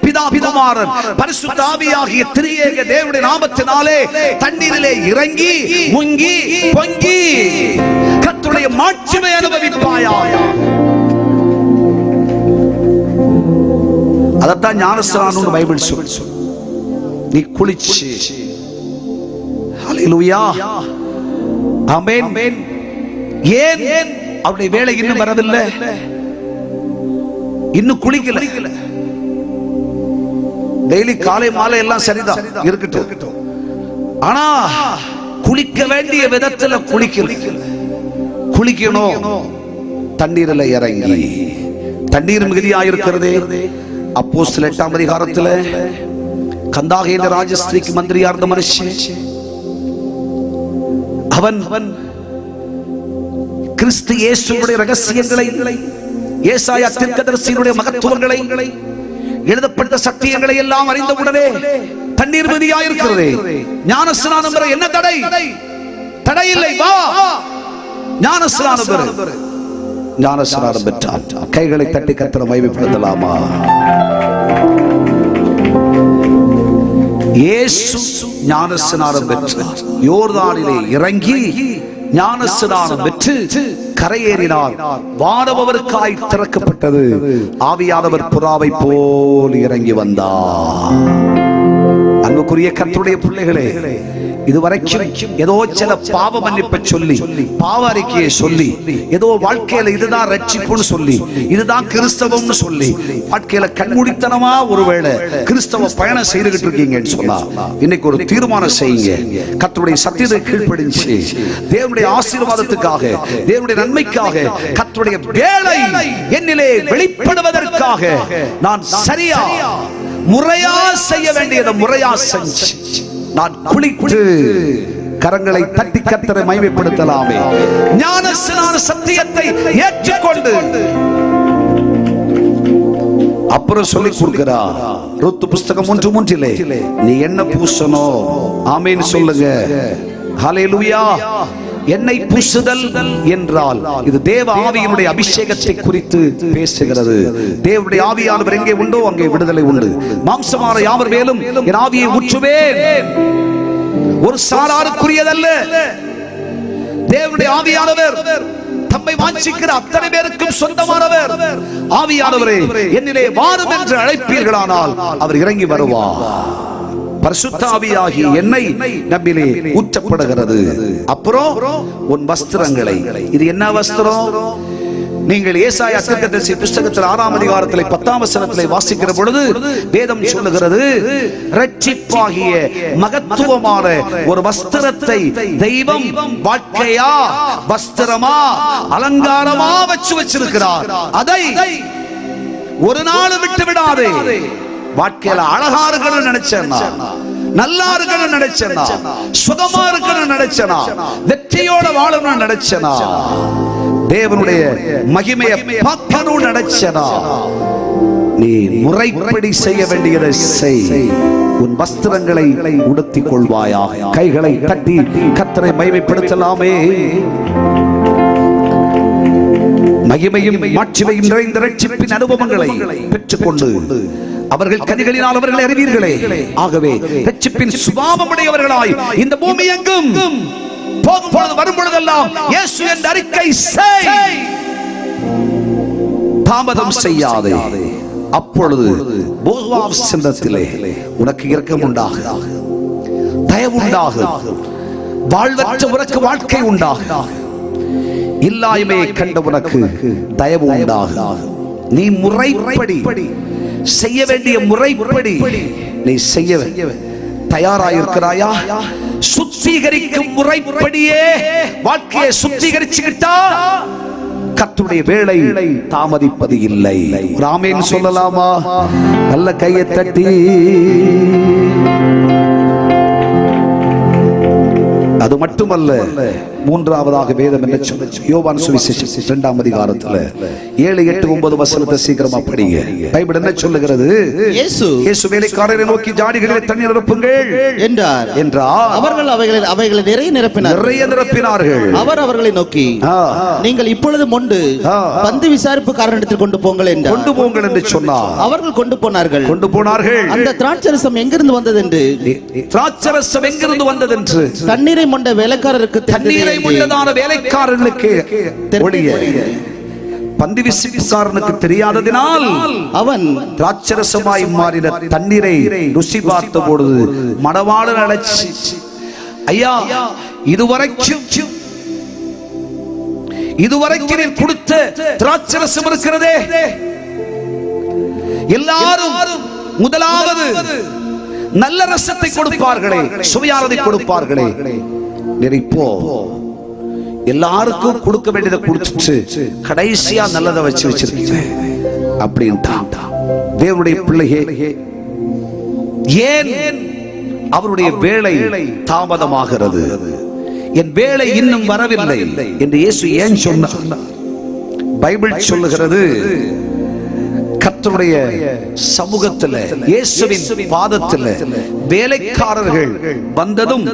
பிதா குமாரன் பரிசுத்த ஆவியாகிய திரியேக தேவனுடைய நாமத்தினாலே தண்ணீரிலே இறங்கி முங்கி பொங்கி கர்த்தருடைய மாட்சிமை அனுபவிப்பாயாக. அதத்தான் ஞானஸ்நானம் பைபிள் சொல்லுது. நீ குளிச்சு, ஹல்லேலூயா, ஆமென். ஏன் அவருடைய வேலை இன்னும் வரவில்லை? இன்னும் குளிக்கல. டெய்லி காலை மாலை எல்லாம் சரிதான் இருக்கட்டும், ஆனா குளிக்க வேண்டிய விதத்துல குளிக்கணும். தண்ணீரில் இறங்கி, தண்ணீர் மிகுதியாயிருக்கிறதே. அப்போஸ்தலர் 8ஆம் அதிகாரத்துல கந்தாக என்ற ராஜஸ்திரிக்கு மந்திரியா இருந்த மனுஷன், அவன் கிறிஸ்து இயேசுவுடைய ரகசியங்களை, ஏசாயா தீர்க்கதரிசியினுடைய மகத்துவங்களை, எழுதப்பட்ட சத்தியங்களை எல்லாம் அறிந்தவுடனே தண்ணீர் மிகுதியாயிருக்கிறதே. ஞானஸ்நானம் பெற என்ன தடை? தடை இல்லை, வா ஞானஸ்நானம் பெறு. ஞானஸ்நானம் பெற்றார். கைகளை தட்டி கர்த்தரை மகிமைப்படுத்தலாமா? இயேசு ஞானஸ்நானம் பெற்றார். யோர்தானிலே இறங்கி ஞானஸ்நானம் பெற்று கரையேறினார். வானம் அவருக்காய் திறக்கப்பட்டது. ஆவியானவர் புறாவை போல் இறங்கி வந்தார். அன்புக்குரிய கர்த்தருடைய பிள்ளைகளே, இதுவரைக்கும் ஏதோ சில பாவ மன்னிப்பை சொல்லி, பாவ அறிக்கையை சொல்லி, ஏதோ வாழ்க்கையில இதுதான் ரட்சிப்புன்னு சொல்லி, இதுதான் கிறிஸ்தவம்னு சொல்லி, வாழ்க்கையில கண்மூடித்தனமா ஒருவேளை கிறிஸ்தவ பயணம் செய்துகிட்டு இருக்கீங்கன்னு சொன்னா, இன்னைக்கு ஒரு தீர்மானம் செய்யுங்க. கர்த்தருடைய சத்தியத்தை கீழ்ப்படிஞ்சு தேவனுடைய ஆசீர்வாதத்துக்காக, தேவனுடைய நன்மைக்காக, கர்த்தருடைய வேலை என்னிலே வெளிப்படுவதற்காக நான் சரியா முறையா செய்ய வேண்டியதை முறையா செஞ்சு நான் குளித்து கரங்களை தட்டி கர்த்தரை மகிமைப்படுத்தலாமே. ஞானஸ்நான சத்தியத்தை ஏற்றுக்கொண்டு அப்புறம் சொல்லி கொடுக்கிறார். ரூத் புஸ்தகம் 1:3 நீ என்ன பூசணும்? ஆமென் சொல்லுங்க. ஹல்லேலூயா. என்னை பூசுதல் என்றால் இது தேவ ஆவியினுடைய அபிஷேகத்தை குறித்து பேசுகிறது. தேவனுடைய ஆவியானவர் எங்கே உண்டோ அங்கே விடுதலை உண்டு. மாம்சமான யாவர் மேலும் என் ஆவியை ஊற்றுவேன். ஒரு சாராருக்குரியதல்ல. தேவனுடைய ஆவியானவர் தம்மை வாஞ்சிக்கிற அத்தனை பேருக்கும் சொந்தமானவர். ஆவியானவரே என்னிலே வாரும் என்று அழைப்பீர்களானால் அவர் இறங்கி வருவார். பரிசுத்த ஆவியாகிய எண்ணெய் நம்மிலே ஊற்றப்படுகிறது. அப்புறம் உன் வஸ்திரங்களை, இது என்ன வஸ்திரம்? நீங்கள் ஏசாயா தீர்க்கதரிசி புத்தகத்தில் 6ஆம் அதிகாரத்தில் 10ஆம் வசனத்தில் வாசிக்கிற பொழுது வேதம் சொல்லுகிறது, இரட்சிப்பாகிய மகத்துவமான ஒரு வஸ்திரத்தை தெய்வம் வாழ்க்கையா, வஸ்திரமா, அலங்காரமா வச்சிருக்கிறார். அதை ஒரு நாள் விட்டு விடாதே. வாழ்க்கையில அழகா இருக்கணும்னு நினைச்சேன்னா, நல்லா இருக்கணும்னு நினைச்சேன்னா, சுகமா இருக்கணும்னு நினைச்சேனா, வெற்றியோட வாழணும்னு நினைச்சேனா, தேவனுடைய மகிமையை பார்க்கணும்னு நினைச்சேனா, நீ முறைப்படி செய்ய வேண்டியதை செய். உன் வஸ்திரங்களை உடுத்திக் கொள்வாயா. கைகளை தட்டி கர்த்தரை மகிமைப்படுத்தலாமே. மகிமையும் மாட்சிமையும் நிறைந்த இரட்சிப்பின் அனுபவங்களை பெற்றுக்கொண்டு அவர்கள் கனிகளினால் அவர்களை அறிவீர்களே. ஆகவே இரட்சிப்பின் சுபாவமுடையவர்களாய் இந்த பூமி எங்கும் போகும் பொழுது வரும் பொழுதெல்லாம் இயேசு என்ற அறிக்கை செய். தாமதம் செய்யாதே. அப்பொழுது போவாஸ் சிந்தத்திலே உனக்கு இரக்கம் உண்டாகும், தயவு உண்டாகும், வாழ்வற்ற உனக்கு வாழ்க்கை உண்டாகும், இல்லாய்மை கண்ட உனக்கு தயவு உண்டாகும். நீ முறைப்படி செய்ய வேண்டிய முறைப்படி நீ செய்ய தயாராயிருக்கிறாயா? சுத்திகரிக்கும் முறைப்படியே வாழ்க்கையை சுத்திகரிச்சுக்கிட்டா கர்த்தருடைய வேலை தாமதிப்பது இல்லை. ஆமென் சொல்லலாமா? நல்ல கையை தட்டி. அது மட்டுமல்ல, மூன்றாவதாக வேதம் என்ன சொல்லுச்சு? யோவான் சுவிசேஷம் 2ஆம் அதிகாரத்துல 7, 8, 9 வசனத்தை சீக்கிரமா படிங்க. பைபிள் என்ன சொல்லுகிறது? இயேசு வேலைக்காரரை நோக்கி ஜாடிகளிலே தண்ணீர் நிரப்புங்கள் என்றார். அவர்கள் அவைகளை நிறைய நிரப்பினார்கள். அவர் அவர்களை நோக்கி, நீங்கள் இப்பொழுது மொண்டு பந்து விசாரிப்புக்காரனிடத்தில் கொண்டு போங்கள் என்று சொன்னார். அவர்கள் கொண்டு போனார்கள். அந்த திராட்சரசம் எங்கிருந்து வந்தது என்று தண்ணீரை மொண்ட வேலைக்காரருக்கு, தண்ணீரை மொண்டதான வேலைக்காரர்களுக்கு பந்து விசாரனுக்கு தெரியாததினால் அவன் திராட்சரசமாய் மாறின தண்ணீரை ருசி பார்த்த பொழுது மணவாளன் அழைச்சி, ஐயா, இதுவரைக்கும் நீ கொடுத்த திராட்சரசம் இருக்கிறதே, எல்லாரும் முதலாவது நல்ல ரசத்தை கொடுப்பார்களே, சுவையானதை கொடுப்பார்களே, இப்போ எல்லாருக்கும் கொடுக்க வேண்டியதை கொடுத்துட்டு கடைசியா நல்லதை வச்சிருக்கீங்க அப்படின்ட்டான். தேவனுடைய பிள்ளையே, ஏன் அவருடைய வேலை தாமதமாகிறது? என் வேலை இன்னும் வரவில்லை என்று இயேசு ஏன் சொன்னார்? பைபிள் சொல்லுகிறது, கர்த்தருடைய சமூகத்தில், இயேசுவின் பாதத்தில் வேலைக்காரர்கள் வந்ததும்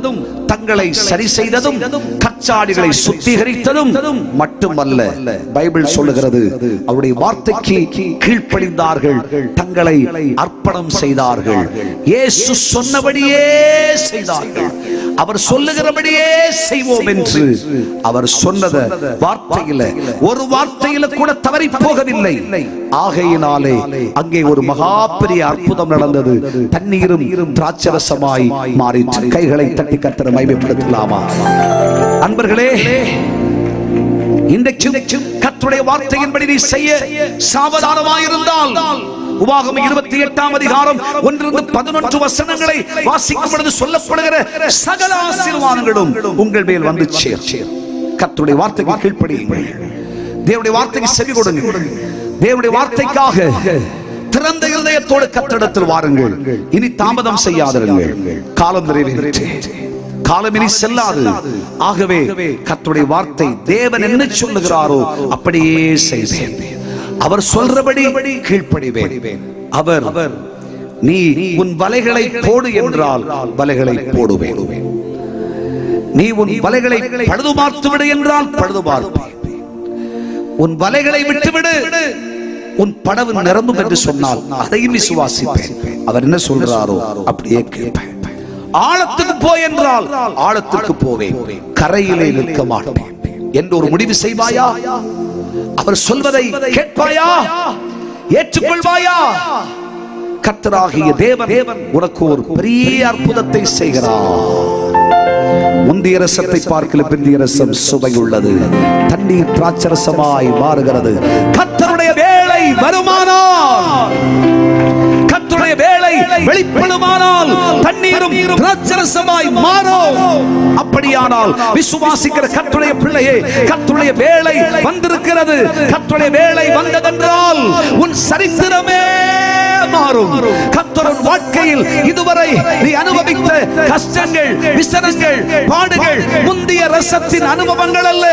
தங்களை சரி செய்ததும் கச்சாடிகளை சுத்திகரித்ததும் மட்டுமல்ல, பைபிள் சொல்லுகிறது அவருடைய வார்த்தைக்கு கீழ்ப்படிந்தார்கள், தங்களை அர்ப்பணம் செய்தார்கள், இயேசு சொன்னபடியே செய்தார்கள். அவர் சொல்லுகிறபடியே செய்வோம் என்று அவர் சொன்னத வார்த்தையில ஒரு வார்த்தையில கூட தவறி போகவில்லை. ஆகையினாலே அங்கே ஒரு மகா பெரிய அற்புதம் நடந்தது. தண்ணீரும் திராட்சரசமாய் மாறிற்று. கைகளை தட்டி கர்த்தரை மகிமைப்படுத்தலாமா? அன்பர்களே, இன்றைக்கும் கர்த்தருடைய வார்த்தையின்படி நீ செய்ய சாவதானமாயிருந்தால் உபாகமம் 28ஆம் அதிகாரம் 1-11 வசனங்களை வாசிக்கும் பொழுது சொல்லப்படுகிற சகல ஆசீர்வாதங்களும் உங்கள் மேல் வந்து சேரும். கர்த்தருடைய வார்த்தைக்கு கீழ்ப்படியுங்கள். தேவனுடைய வார்த்தைக்கு செவி கொடுங்கள். தேவனுடைய வார்த்தைக்காக திறந்த இதயத்தோடு கர்த்தரிடத்தில் வாருங்கள். இனி தாமதம் செய்யாதிருங்கள். காலம் நிறைவேறிற்று. காலம் இனி செல்லாது. ஆகவே கர்த்தருடைய வார்த்தை தேவன் என்ன சொல்லுகிறாரோ அப்படியே செய்வேன். அவர் சொல்றபடி கீழ்ப்படிவேன். அவர் நீ உன் வலைகளை போடு என்றால் வலைகளை போடுவேன். நீ உன் வலைகளை பழுது பார்த்து விடு என்றால் பழுது பார்ப்பேன். உன் வலைகளை விட்டுவிடு, உன் படவு நிரம்பும் என்று சொன்னால் அதையும் விசுவாசிப்பேன். அவர் என்ன சொல்றாரோ அப்படியே கேட்பேன். ஆழத்துக்கு போய் என்றால் ஆழத்துக்கு போவேன், கரையிலே நிற்க மாட்டேன் என்று ஒரு முடிவு செய்வாயா? அவர் சொல்வதை கேட்பாயா? ஏற்றுக்கொள்வாயா? கர்த்தராகிய தேவன் உனக்கு ஒரு பெரிய அற்புதத்தை செய்கிறார். முந்திய ரசத்தை பார்க்கல பிந்திய ரசம் சுவை உள்ளது. தண்ணீர் திராட்சரசமாய் மாறுகிறது. கர்த்தருடைய வேளை வருமானால், கர்த்தருடைய வேளை வெளிப்படுமானால் தண்ணீரும் திராட்சரசமாய் மாறும். அப்படியானால் விசுவாசிக்கிற கர்த்தருடைய பிள்ளையே, கர்த்தருடைய வேளை வந்திருக்கிறது. கர்த்தருடைய வேளை வந்ததென்றால் உன் சரித்திரமே மாறும். கர்த்தரின் வாழ்க்கையில் இதுவரை நீ அனுபவித்த கஷ்டங்கள், விசனங்கள், பாடுகள் முந்திய ரசத்தின் அனுபவங்கள் அல்ல.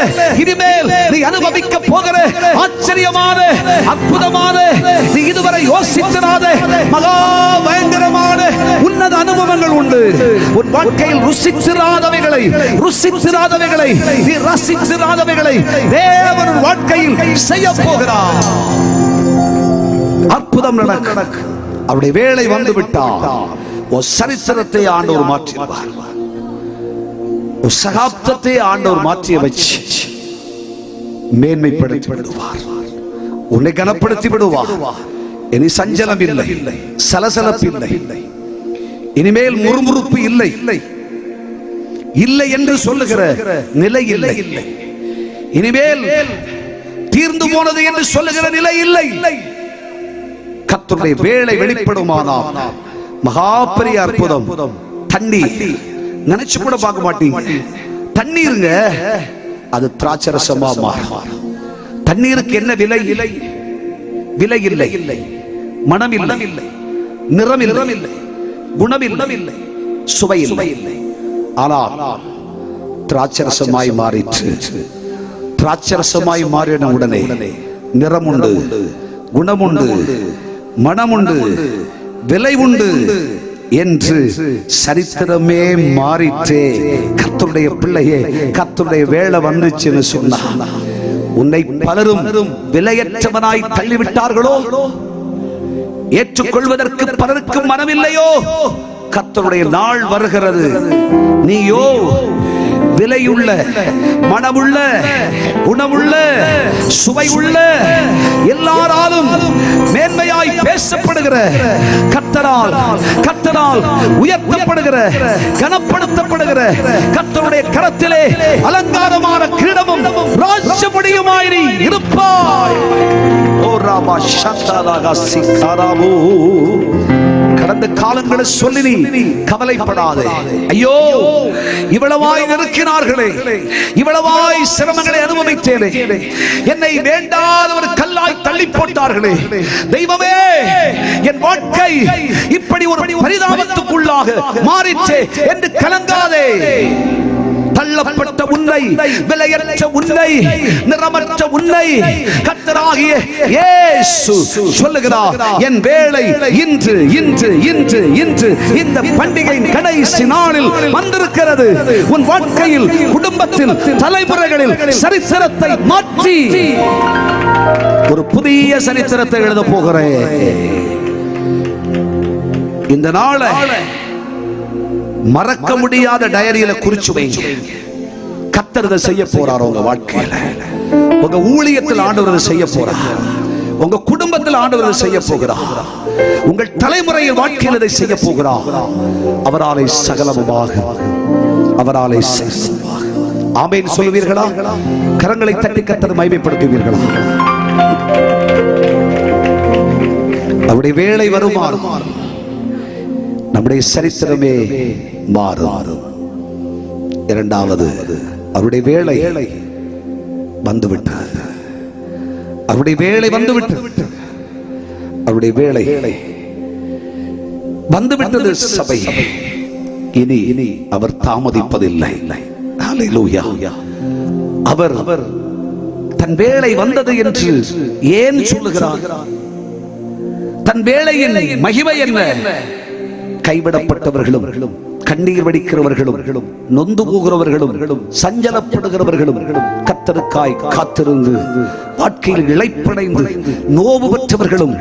இனிமேல் நீ அனுபவிக்க போகிற ஆச்சரியமான, அற்புதமான, நீ இதுவரை யோசித்திராத மகா பயங்கரமான உன்னத அனுபவங்கள் உண்டு. உன் வாழ்க்கையில் ருசித்திராதவைகளை நீ ரசித்திராதவைகளை தேவன் வாழ்க்கையில் செய்ய போகிறார். அற்புதம் நடக்க அவருடைய வேளை வந்து விட்டார். ஒரு சரித்திரத்தை ஆண்டவர் மாற்றிடுவார். ஒரு சகாப்தத்தை ஆண்டவர் மாற்றிய வச்சு மேன்மைப்படுத்தி விடுவார். உன்னை கனப்படுத்தி விடுவார். இனி சஞ்சலம் இல்லை, சலசலப்பு இல்லை, இனிமேல் முறுமுறுப்பு இல்லை, இல்லை என்று சொல்லுகிற நிலை இல்லை, இனிமேல் தீர்ந்து போனது என்று சொல்லுகிற நிலை இல்லை. கர்த்தருடைய வேளை வெளிப்படுமானால் மகா பெரிய அற்புதம். தண்ணீர் நினைச்சு கூட பார்க்க மாட்டீங்க. தண்ணீருங்க அது திராட்சரசமா மாறும். தண்ணீருக்கு என்ன விலை? விலை இல்லை, மனம் இல்லை, நிறம் இல்லை, குணம் இல்லை, சுவை இல்லை. ஆனால் திராட்சரசமாய் மாறிற்று. திராட்சரசமாய் மாறின உடனே நிறம் உண்டு, குணம் உண்டு, மனம் உண்டு, விலை உண்டு என்று சரித்திரமே மாறிற்றே. கர்த்தருடைய பிள்ளையே, கர்த்தருடைய வேளை வந்துச்சுன்னு சொன்னா உன்னை பலரும் விலையற்றவனாய் தள்ளிவிட்டார்களோ, ஏற்றுக்கொள்வதற்கு பலருக்கு மனமில்லையோ, கர்த்தருடைய நாள் வருகிறது. நீயோ விலையுள்ள, மனமுள்ள, குணமுள்ள, சுவை உள்ள, எல்லாராலும் மேன்மையாய் பேசப்படுகிற, கர்த்தரால் உயர்த்தப்படுகிற, கனப்படுத்தப்படுகிற, கர்த்தருடைய கரத்திலே அலங்காரமான கிரீடமும் ராஜ்யமுடியுமாய் நீ இருப்பாய். ஓ ராமா சந்தலாகா சிக்காராமோ. கடந்த காலங்களை சொல்லி நீ கவலைப்படாதே. ஐயோ, இவ்வளவாய் நெருக்கினார்களே, இவ்வளவாய் சிரமங்களை அனுபவித்தேனே, என்னை வேண்டாத ஒரு கல்லாய் தள்ளி போட்டார்களே, தெய்வமே என் வாழ்க்கை இப்படி ஒரு பரிதாபத்துக்குள்ளாக மாறிற்றே என்று கலங்காதே. தள்ளப்பட்ட உன்னை, விலையற்ற உன்னை, நிறமற்ற உன்னை கர்த்தராகிய இயேசு சொல்லுகிறார், என் வேளை இன்று இன்று இன்று இன்று இந்த பண்டிகையின் கடைசி நாளில் வந்திருக்கிறது. உன் வாழ்க்கையில், குடும்பத்தில், தலைமுறைகளில் சரித்திரத்தை மாற்றி ஒரு புதிய சரித்திரத்தை எழுத போகிறேன். இந்த நாளை மறக்க முடியாத டயரியில குறிச்சு வைங்க. கர்த்தர் இதை செய்ய போறார். உங்க வாழ்க்கையில, உங்க ஊழியத்தில் ஆண்டவர் செய்ய போறார். உங்க குடும்பத்தில் ஆண்டவர் செய்ய போகிறார். உங்கள் தலைமுறையில் வாழ்க்கையில் இதை செய்ய போகிறார். அவராலே சகலமுமாக, அவராலே சகலமுமாக. ஆமென் சொல்லுவீர்களா? கரங்களை தட்டி கர்த்தரை மகிமைப்படுத்துவீர்களா? அவருடைய வேளை வருமாறு நம்முடைய சரித்திரமே மாறும். இரண்டாவது, அவருடைய வேளை வந்துவிட்டது. அவருடைய வேளை வந்துவிட்டது. அவருடைய வேளை வந்துவிட்டது. சபை இனி அவர் தாமதிப்பதில்லை. ஹல்லேலூயா. அவர் தன் வேளை வந்தது என்று ஏன் சொல்லுகிறார்? தன் வேளையின் மகிமை என்ன? கைவிடப்பட்டவர்களும், கண்ணீர் வடிக்கிறவர்களும், நொந்து போகிறவர்களும், சஞ்சலப்படுகிறவர்களும் கர்த்தருக்காய் காத்திருந்து வாழ்க்கையில் இளைப்படைந்து நோவு பெற்றவர்களும்,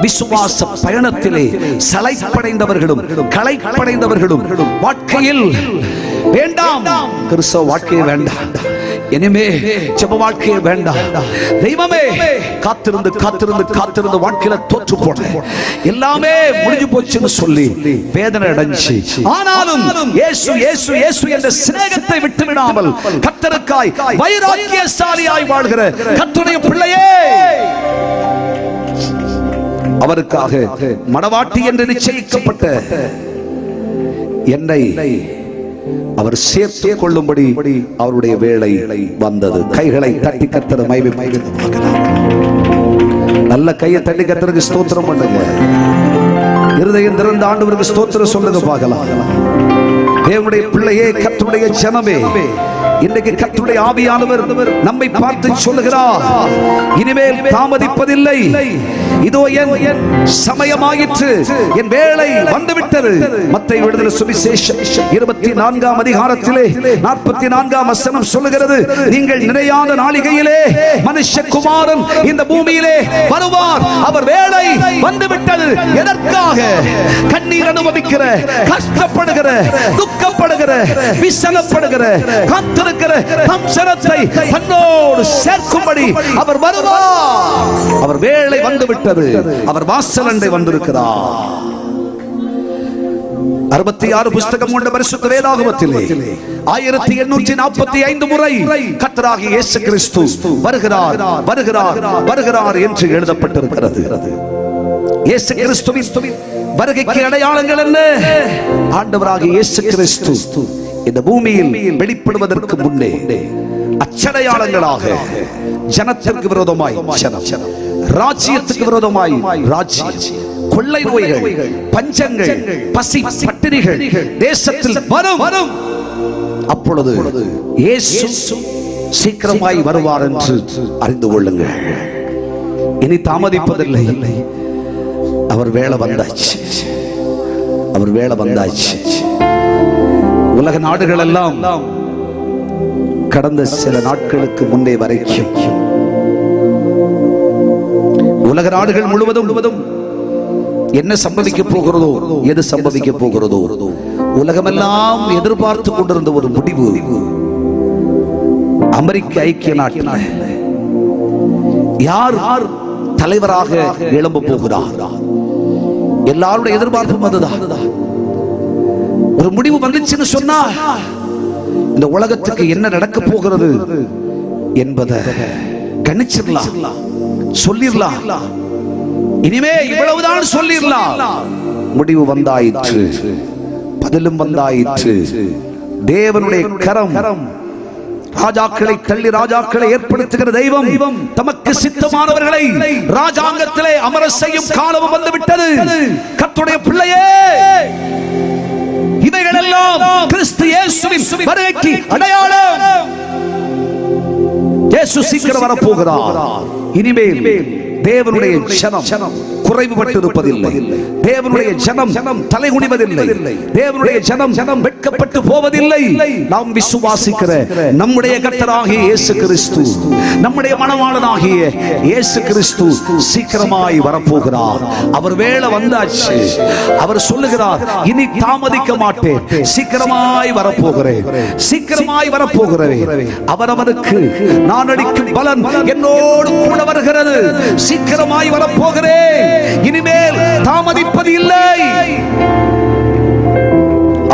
விசுவாச பயணத்திலே சளைப்படைந்தவர்களும், களைப்படைந்தவர்களும், வாழ்க்கையில் வேண்டாம் கிறிஸ்தவ வாழ்க்கையை வேண்டாம், இனிமே ஜெப வாழ்க்கையை வேண்டாம், தெய்வமே காத்திருந்து காத்திருந்து காத்திருந்து வாழ்க்கையில தோற்று போன எல்லாமே முடிஞ்சு போச்சுன்னு சொல்லி வேதனை அடைஞ்சு, ஆனாலும் இயேசு இயேசு இயேசு என்ற சிநேகத்தை விட்டுவிடாமல் கர்த்தருக்காய் வைராக்கியசாலியாய் வாழ்கிற கர்த்தருடைய பிள்ளையே, அவருக்காக மணவாட்டி என்று நிச்சயிக்கப்பட்ட என்னை அவர் சேர்த்து கொள்ளும்படி அவருடைய வேளை வந்தது. கைகளை தட்டி கர்த்தரை மகிமைப்படுத்துங்கள். நல்ல கையை தட்டி கர்த்தருக்கு ஸ்தோத்திரம் பண்ணுங்க. இருதயம் திறந்த ஆண்டவருக்கு ஸ்தோத்திரம் சொல்லுங்க பார்க்கலாம். தேவனுடைய பிள்ளையே, கர்த்தருடைய ஜனமே, இன்றைக்கு கர்த்தருடைய ஆவியானவர் நம்மை பார்த்து சொல்லுகிறார், இனிமேல் தாமதிப்பதில்லை. இதோ என் சமயமாயிற்று, என் வேளை வந்துவிட்டது. மத்தேயு எழுதின சுவிசேஷம் 24ஆம் அதிகாரத்திலே 44ஆம் வசனம் சொல்லுகிறது, நீங்கள் நினையாத நாளிகையிலே மனுஷகுமாரன் இந்த பூமியிலே வருவார், அவர் வேளை வந்துவிட்டது. எதற்காக? கண்ணீர் அனுபவிக்கிற, கஷ்டப்படுகிற, துக்கப்படுகிற, விசனப்படுகிற, காத்திருக்கிற தம் ஜனத்தை தன்னோடு சேர்க்கும்படி அவர் வருவார். அவர் வேளை வந்துவிட்டது. அவர் வாசலண்டை வந்திருக்கிறார். 66 புஸ்தகம் கொண்ட பரிசுத்த வேதாகமத்திலே 1845 முறை கர்த்தராகிய இயேசு கிறிஸ்து வருகிறார் வருகிறார் வருகிறார் என்று எழுதப்பட்டிருக்கிறது. இயேசு கிறிஸ்துவின் வருகைக்கு அடையாளங்கள் என்ன? ஆண்டவராகிய இயேசு கிறிஸ்து இந்த பூமியில் வெளிப்படுவதற்கு முன்னே அச்சடையாளங்களாக ஜனத்திற்கு விரோதமாய் ஜனம், ராஜ்யத்துக்கு விரோதமாய் ராஜ்யம், கொள்ளை நோய்கள், பஞ்சங்கள், பசி பட்டினிகள் தேசத்தில் வரும். அப்பொழுது இயேசு சீக்கிரமாய் வருவார் என்று அறிந்து கொள்ளுங்கள். இனி தாமதிப்பதில்லை. அவர் வேளை வந்தாச்சு. அவர் வேளை வந்தாச்சு. உலக நாடுகள் எல்லாம் கடந்த சில நாட்களுக்கு முன்னே வரைக்கும் உலக நாடுகள் முழுவதும் என்ன சம்பவிக்க போகிறதோ, எது சம்பவிக்க போகிறதோ, உலகமெல்லாம் எதிர்பார்த்து கொண்டிருந்த ஒரு முடிவு அமெரிக்க ஐக்கிய நாட்டில் யார் தலைவராக எழும்ப போகிறார்? எல்லாருடைய எதிர்பார்ப்பும் அதுதான். ஒரு முடிவு வந்துச்சுன்னு சொன்னா இந்த உலகத்துக்கு என்ன நடக்க போகிறது என்பதை கணிச்சிடலாம், சொல்லிடலாம். இனிமே இவ்வளவுதான் சொல்லிடலாம். முடிவு வந்தாயிற்று, பதிலும் வந்தாயிற்று. தேவனுடைய கரம் ராஜாக்களை தள்ளி ராஜாக்களை ஏற்படுத்துகிற தெய்வம் தமக்கு சித்தமானவர்களை ராஜாங்கத்திலே அமர செய்யும் காலம் வந்துவிட்டது. கர்த்தருடைய பிள்ளையே, இவைகளெல்லாம் கிறிஸ்து இயேசுவின் வருகைக்கு அடையாளம். இயேசு சீக்கிரம் வரப்போகிறார். இனிமேல் தேவனுடைய ஜனம் குறைவுபட்டிருப்பதில்லை. தேவனுடைய ஜனம் தலைகுனிவதில்லை. தேவனுடைய ஜனம் வெட்கப்பட்டு போவதில்லை. நாம் விசுவாசிக்கிற நம்முடைய கர்த்தராகிய இயேசு கிறிஸ்து, நம்முடைய மணவாளனாகிய இயேசு கிறிஸ்து சீக்கிரமாய் வரப்போகிறார். அவர் வேளை வந்தாச்சு. அவர் சொல்லுகிறார், இனி தாமதிக்க மாட்டேன், சீக்கிரமாய் வரப்போகிறேன், சீக்கிரமாய் வரப்போகிறேன். அவரவருக்கு நான் அளிக்கும் பலன் என்னோடு கூட வருகிறது. சீக்கிரமாய் வரப்போகிறேன். இனிமேல் தாமதிப்பது இல்லை.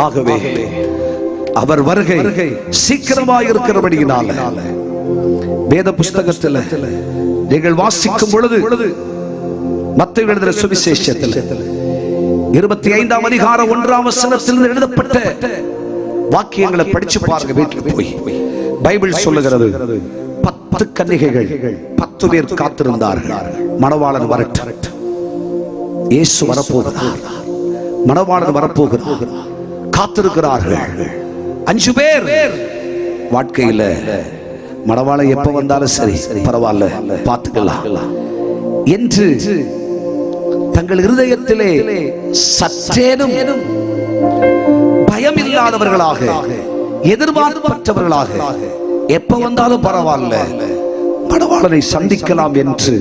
ஆகவே அவர் வருகை சீக்கிரமாய் இருக்கிறபடியினால வேத புஸ்தகத்தில் நீங்கள் வாசிக்கும் பொழுது மத்தேயு எழுதின சுவிசேஷத்தில் 25ஆம் அதிகாரம் 1ஆம் வசனத்தில் எழுதப்பட்ட வாக்கியங்களை படிச்சு பாருங்க. வீட்டில் போய் பைபிள் சொல்லுகிறது, 10 கன்னிகைகள் 10 பேர் காத்திருந்தார்கள். மணவாளன் வரட்டும், இயேசு வரப்போகிறார், மணவாளன் வரப்போகிறார், காத்திருக்கிறார்கள். 5 பேர் வாழ்க்கையில மணவாளன் எப்ப வந்தாலும் சரி பரவாயில்ல பார்த்துக்கலாம் என்று தங்கள் இருதயத்திலே சற்றேனும் பயம் இல்லாதவர்களாக, எதிர்பார்ப்பற்றவர்களாக, எப்ப வந்தாலும் பரவாயில்ல மணவாளனை சந்திக்கலாம் என்று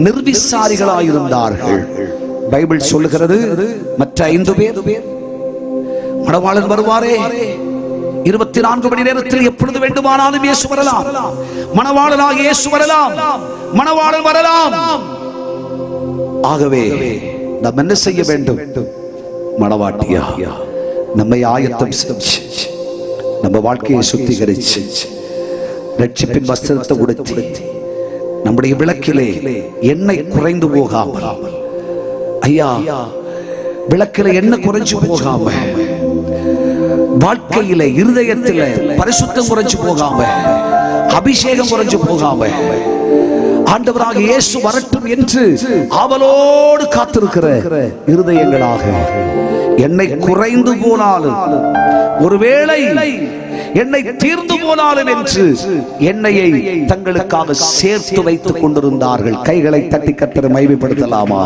நிர்விசாரிகளாயிருந்தார்கள். பைபிள் சொல்லுகிறது, மற்ற 5 பேர் மணவாளன் வருவாரே, 24 மணி நேரத்தில் எப்பொழுது வேண்டுமானாலும் இயேசு வரலாம், மணவாளனாக இயேசு வரலாம், மணவாளன் வரலாம். ஆகவே நாம் என்ன செய்ய வேண்டும்? மணவாட்டியா நம்மை ஆயத்தம் செஞ்சு நம்ம வாழ்க்கையை சுத்திகரிச்சு ரட்சிப்பின் வஸ்திரத்தை உடுத்தி நம்முடைய விளக்கிலே எண்ணெய் குறைந்து போகாமல், ஐயா விளக்கிலே எண்ணெய் குறைஞ்சு போகாம, வாழ்க்கையில இருதயத்தில பரிசுத்தம் குறைஞ்சு போகாம, அபிஷேகம் குறைஞ்சு போகாம, ஆண்டவராக இயேசு வரட்டும் என்று ஆவலோடு காத்திருக்கிற இருதயங்களாக, எண்ணெய் குறைந்து போனாலும், ஒருவேளை எண்ணெய் தீர்ந்து போனாலும் என்று எண்ணெயை தங்களுக்காக சேர்த்து வைத்துக் கொண்டிருந்தார்கள். கைகளை தட்டி கர்த்தரை மகிமைப்படுத்தலாமா?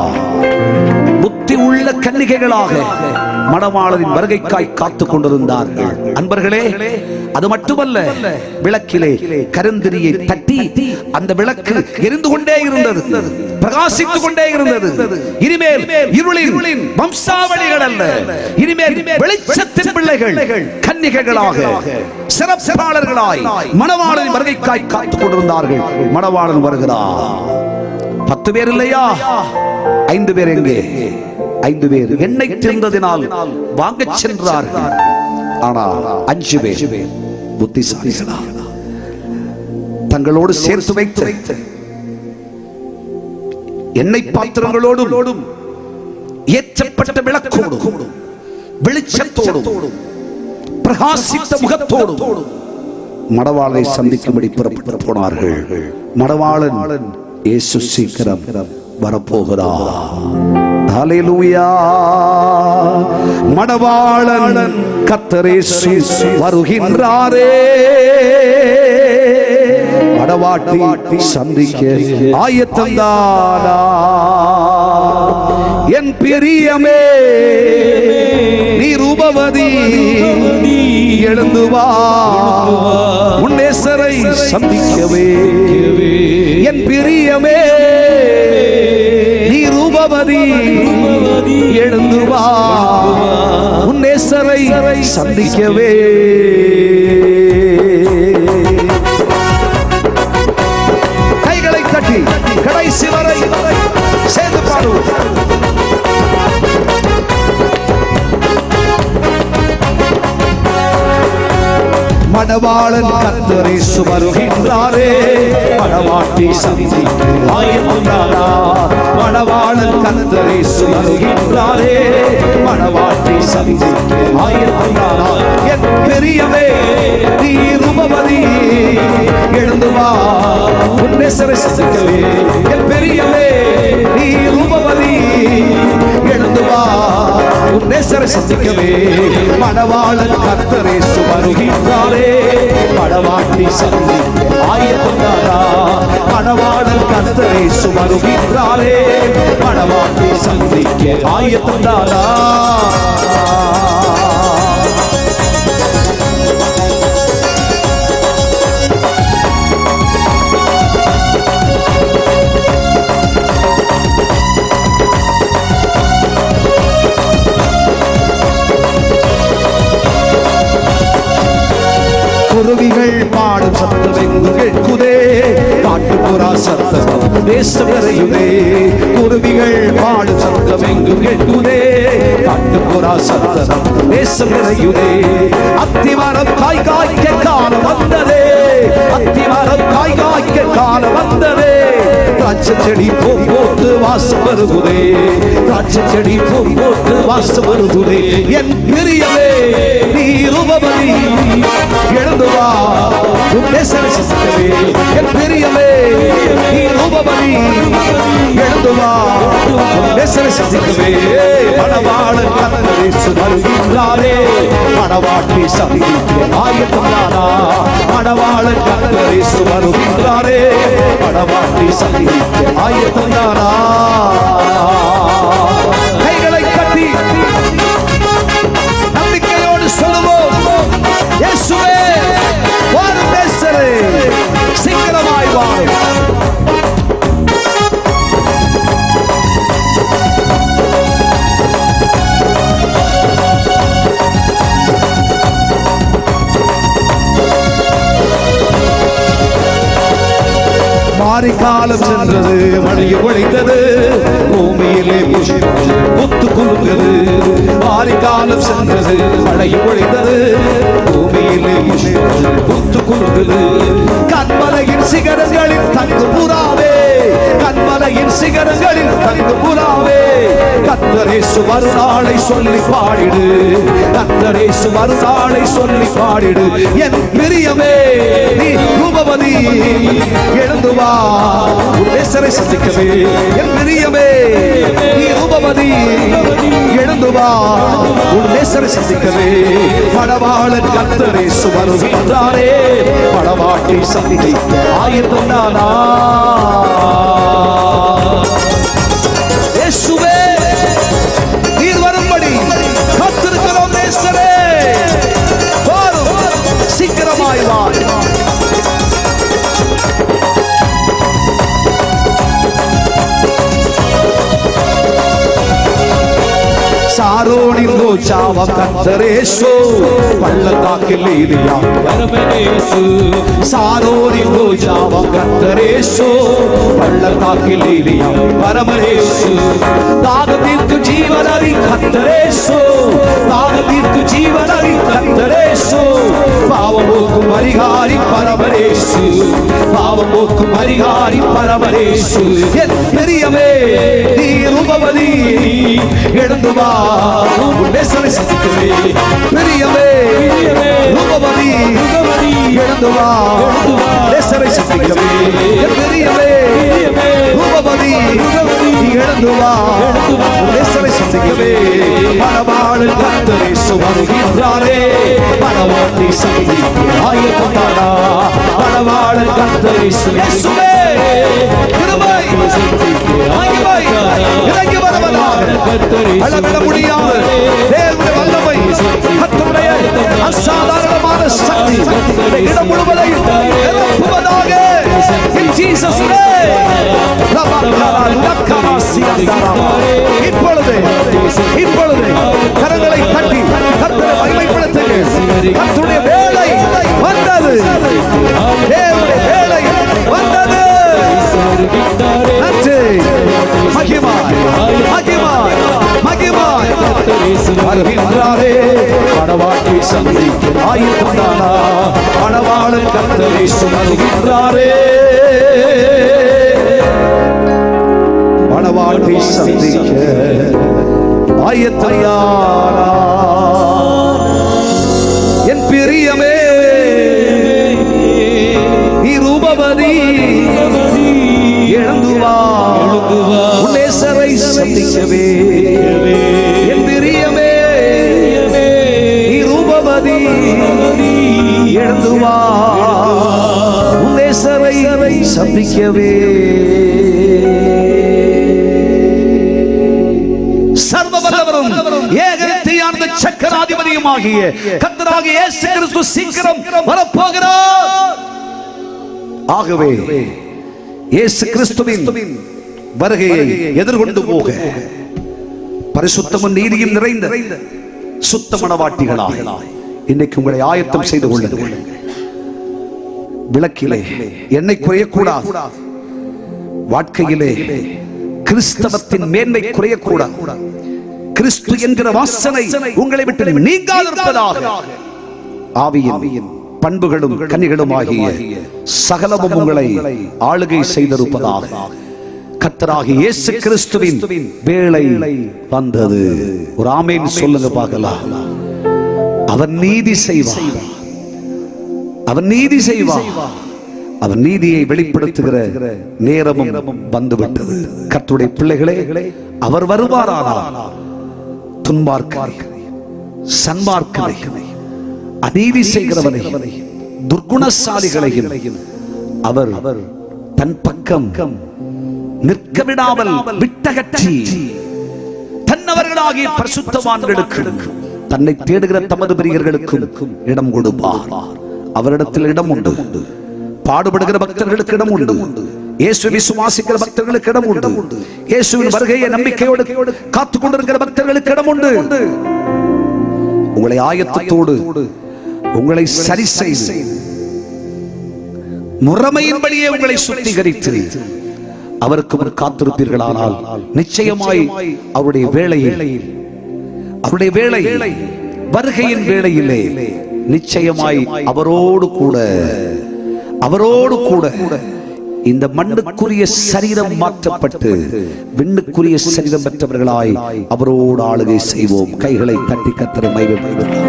புத்தி உள்ள கன்னிகைகளாக மணவாளனின் வருகைக்காய் காத்துக் கொண்டிருந்தார்கள். அன்பர்களே, அது மட்டுமல்ல, விளக்கிலே கருந்திரியை தட்டி அந்த விளக்கு எரிந்து கொண்டே இருந்தது, பிரகாசித்துக் கொண்டே இருந்தது. இனிமேல் இருளின் வம்சாவளிகள் அல்ல, இனிமேல் வெளிச்சத்தின் பிள்ளைகள் கன்னிகைகளாக, சிறப்பாளர்களாய் மணவாளனின் வருகைக்காய் காத்துக் கொண்டிருந்தார்கள். மணவாளன் வருகிறார். 10 பேர் இல்லையா? 5 பேர் எங்கே? 5 பேர் எண்ணெய் தீர்ந்ததினால் வாங்க சென்றார்கள். ஆனால் 5 பேர் புத்திசாலிகளாக தங்களோடு சேர்த்து வைத்து எண்ணெய் பாத்திரங்களோடும் ஏற்றப்பட்ட விளக்கோடும் வெளிச்சத்தோடும் பிரகாசித்த முகத்தோடும் மணவாளனை சந்திக்கும்படி புறப்பட்டு போனார்கள். மணவாளன் இயேசு சீக்கிரம் வரப்போகிறார். ஹல்லேலூயா! மணவாளன் கர்த்தர் இயேசு வருகின்றாரே, மணவாட்டி சந்திக்க ஆயத்தம்தானா? என் பிரியமே நீ ரூபவதி, எழுந்து வா, உன் நேசரை சந்திக்கவே. என் பிரியமே நீ ரூபவதி, எழுந்து வா, உன் நேசரை சந்திக்கவே. கைகளை தட்டி கடைசி வரை சேர்ந்து பாடுவோம். மணவாளன் கர்த்தர் இயேசு வருகின்றாரே, மணவாட்டி சந்திக்க ஆயத்தம்தானா? மணவாளன் கர்த்தர் இயேசு வருகின்றாரே, மணவாட்டி சந்திக்க ஆயத்தம்தானா? என் பெரியவே நீ ரூபவதி, எழுந்து வா, உன் நேசரை சந்திக்கவே. என் பெரியவே நீ ரூபவதி, எழுந்து வா, உன் நேசரை சந்திக்கவே மணவாளன் கர்த்தரே வருகின்றாரே. மணவாட்டி சந்திக்க ஆயத்தந்தாரா, மணவாளன் கர்த்தரே வருகின்றாரே. மணவாட்டி சந்திக்க ஆயத்தந்தாரா. குருவிகள் பாடும் சத்தம் எங்கு கேட்குதே, காட்டுப்புறா சத்தம் தேசம் நிறையுதே. குருவிகள் பாடும் சத்தம் எங்கு கேட்குதே, காட்டுப்புறா சத்தம் தேசம் நிறையுதே. அத்திமரம் காய் காய்க்க காலம் வந்ததே, அத்திமரம் காய் காய்க்க காலம் வந்ததே. திராட்சை செடி போட்டு வாசம் வருகுதே, திராட்சை செடி போட்டு வாசம் வருகுதே. என் பிரியமே நீ ரூபவதி எழுந்து வா, உன் நேசரை சந்திக்கவே. என் பிரியமே நீ ரூபவதி எழுந்து வா, உன் நேசரை சந்திக்கவே. மணவாளன் கர்த்தரே வருகின்றாரே. மணவாட்டி சந்திக்க ஆயத்தந்தாரா, மணவாளன் கர்த்தரே வருகின்றாரே. மணவாட்டி சந்திக்க ஆயத்தந்தாரா. கைகளை கட்டி நம்பிக்கையோடு சொல்லுவோம், இயேசுவே வாரும் நேசரே, சீக்கிரமாய் வாரும். மாரிக்காலம் சென்றது, மழை ஒழிந்தது, பூமியிலே புத்து குலுங்குது. மாரிக்காலம் சென்றது, மழை ஒழிந்தது, பூமியிலே புத்து குலுங்குது. கண்மலையின் சிகரங்களில் தங்கு புறாவே, கண்மலையின் சிகரங்களில் தங்கு புறாவே. கர்த்தரேசு மறுநாளை சொல்லி பாடிடு, கர்த்தரேசு மறுநாளை சொல்லி பாடிடு. என் பிரியமே நீ ரூபவதி எழுந்து வா, உன் நேசரை சந்திக்கவே. என் பிரியமே நீ ரூபவதி எழுந்து வா, உன் நேசரை சந்திக்கவே. மணவாளன் கர்த்தரேசு வருகின்றாரே. மணவாட்டி சந்திக்க ஆயத்தந்தானா. இயேசுவே நீர் வரும்படி காத்திருக்கிறோம். நேசரே வாரும், சீக்கிரமாய் வா. சாரோனின் ரோஜாவம் கர்த்தரேசு, பள்ளத்தாக்கில் ஏலியா பரமனேசு. சாரோனின் ரோஜாவம் கர்த்தரேசு, பள்ளத்தாக்கில் ஏலியா பரமனேசு. தாகத்திற்கு ஜீவனரி கர்த்தரேசு, தாகத்திற்கு ஜீவனரி கர்த்தரேசு. பாவமோக்கும் பரிகாரி பரமனேசு, பாவமோக்கும் பரிகாரி பரமனேசு. என் பிரியமே நீ ரூபவதி எழுந்து வா, உன் நேசரை சந்திக்கவே. பிரியமே ரூபவதி எழுந்து வா, நேசரை சந்திக்கவே. பிரியமே ரூபவதி எழுந்து வா, நேசரை சந்திக்கவே. மணவாளன் கர்த்தரேசு வருகின்றாரே. மணவாட்டி சந்திக்க ஆயத்தந்தாரா, மணவாளன் கர்த்தரேசு. இயேசுவே கிருபை மகிமை இறங்கி வருவதாக. அளவிட முடியாத தேவனுடைய வல்லமை, கர்த்தருடைய அசாதாரணமான சக்தி இடம் முழுவதையும் நிரப்புவதாக. In Jesus' name. இப்பொழுது கரங்களை தட்டி கர்த்தரை மகிமைப்படுத்துங்கள். கர்த்தருடைய வேலை வந்தது, தேவனுடைய வேலை வந்தது. மகிமாய் மகிமாய் மகிமாய் வருகின்றாரே. மணவாட்டி சந்திக்க ஆயத்தந்தானா, மணவாளன் கர்த்தரேசு வருகின்றாரே. மணவாட்டி சந்திக்க ஆயத்தந்தானா. என் பிரியமே நீ ரூபவதி எழுந்து வா, உன் நேசரை சந்திக்கவே. என் பிரியமே வா உன் நேசரை சந்திக்கவே. சர்வவல்லவரும் ஏகத்தையானது சக்கராதிபதியுமாகிய கர்த்தராகிய இயேசு கிறிஸ்து சீக்கிரம் வரப்போகிறார். ஆகவே இயேசு கிறிஸ்துவின் வருகையை எதிர்கொண்டு போக பரிசுத்தமும் நீதியும் நிறைந்த சுத்த மனவாட்டிகளாய் இன்னைக்கு உங்களை ஆயத்தம் செய்து கொள்ளுங்கள். விளக்கிலே எண்ணெய் குறையக்கூடாது. வாழ்க்கையிலே கிறிஸ்தவத்தின் மேன்மை குறையக்கூடாது. கிறிஸ்து என்கிற வாசனை உங்களை விட்டு நீங்காதிருப்பதாக. ஆவியின் பண்புகளும் கனிகளும் ஆகிய சகலமும் உங்களை ஆளுகை செய்திருப்பதாக. கர்த்தராகிய இயேசு கிறிஸ்துவின் வேளை வந்தது. ஒரு ஆமென் சொல்லுங்க பார்க்கலாம். அவர் நீதி செய்வார். அவர் நீதி செய்வார். அவர் நீதியை வெளிப்படுத்துகிற நேரமும் வந்துவிட்டது. கர்த்தருடைய பிள்ளைகளே, அவர் வருவாரானால் துன்மார்க்கனை, சன்மார்க்கனை, அநீதி செய்கிறவனை, துர்குணசாலிகளையும் அவர் தன் பக்கம் நிற்க விடாமல் விட்டகற்றி தன்னவர்களாகிய பரிசுத்தவான்களுக்கும் தன்னை தேடுகிற தமது பிரியர்களுக்கும் இடம் கொடுப்பார். அவரிடத்தில் இடம் உண்டு. பாடுபடுகிற பக்தர்களுக்கு இடம் உண்டு. இயேசு விசுவாசிக்கிற பக்தர்களுக்கு இடம் உண்டு. இயேசுவின் வருகையை நம்பிக்கையோடு காத்துக் கொண்டிருக்கிற பக்தர்களுக்கு இடம் உண்டு. உங்களை ஆயத்தத்தோடு உங்களை சரி செய்து முறைமையின்படியே உங்களை சுத்திகரித்து அவருக்கு ஒரு காத்திருப்பீர்களானால் நிச்சயமாய் அவருடைய வேளை வருகையின் வேளையிலே நிச்சயமாய் அவரோடு கூட இந்த மண்ணுக்குரிய சரீரம் மாற்றப்பட்டு விண்ணுக்குரிய சரீரம் பெற்றவர்களாய் அவரோடு ஆளுகை செய்வோம். கைகளை தட்டி கர்த்தரை மகிமைப்படுத்துவோம்.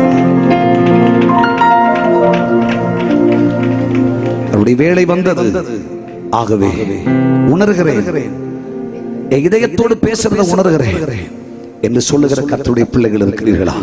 அவருடைய வேளை வந்தது. ஆகவே உணர்கிறேன், இதயத்தோடு பேசுறத உணர்கிறேன் என்று சொல்லுகிற கர்த்தருடைய பிள்ளைகள் இருக்கிறீர்களா?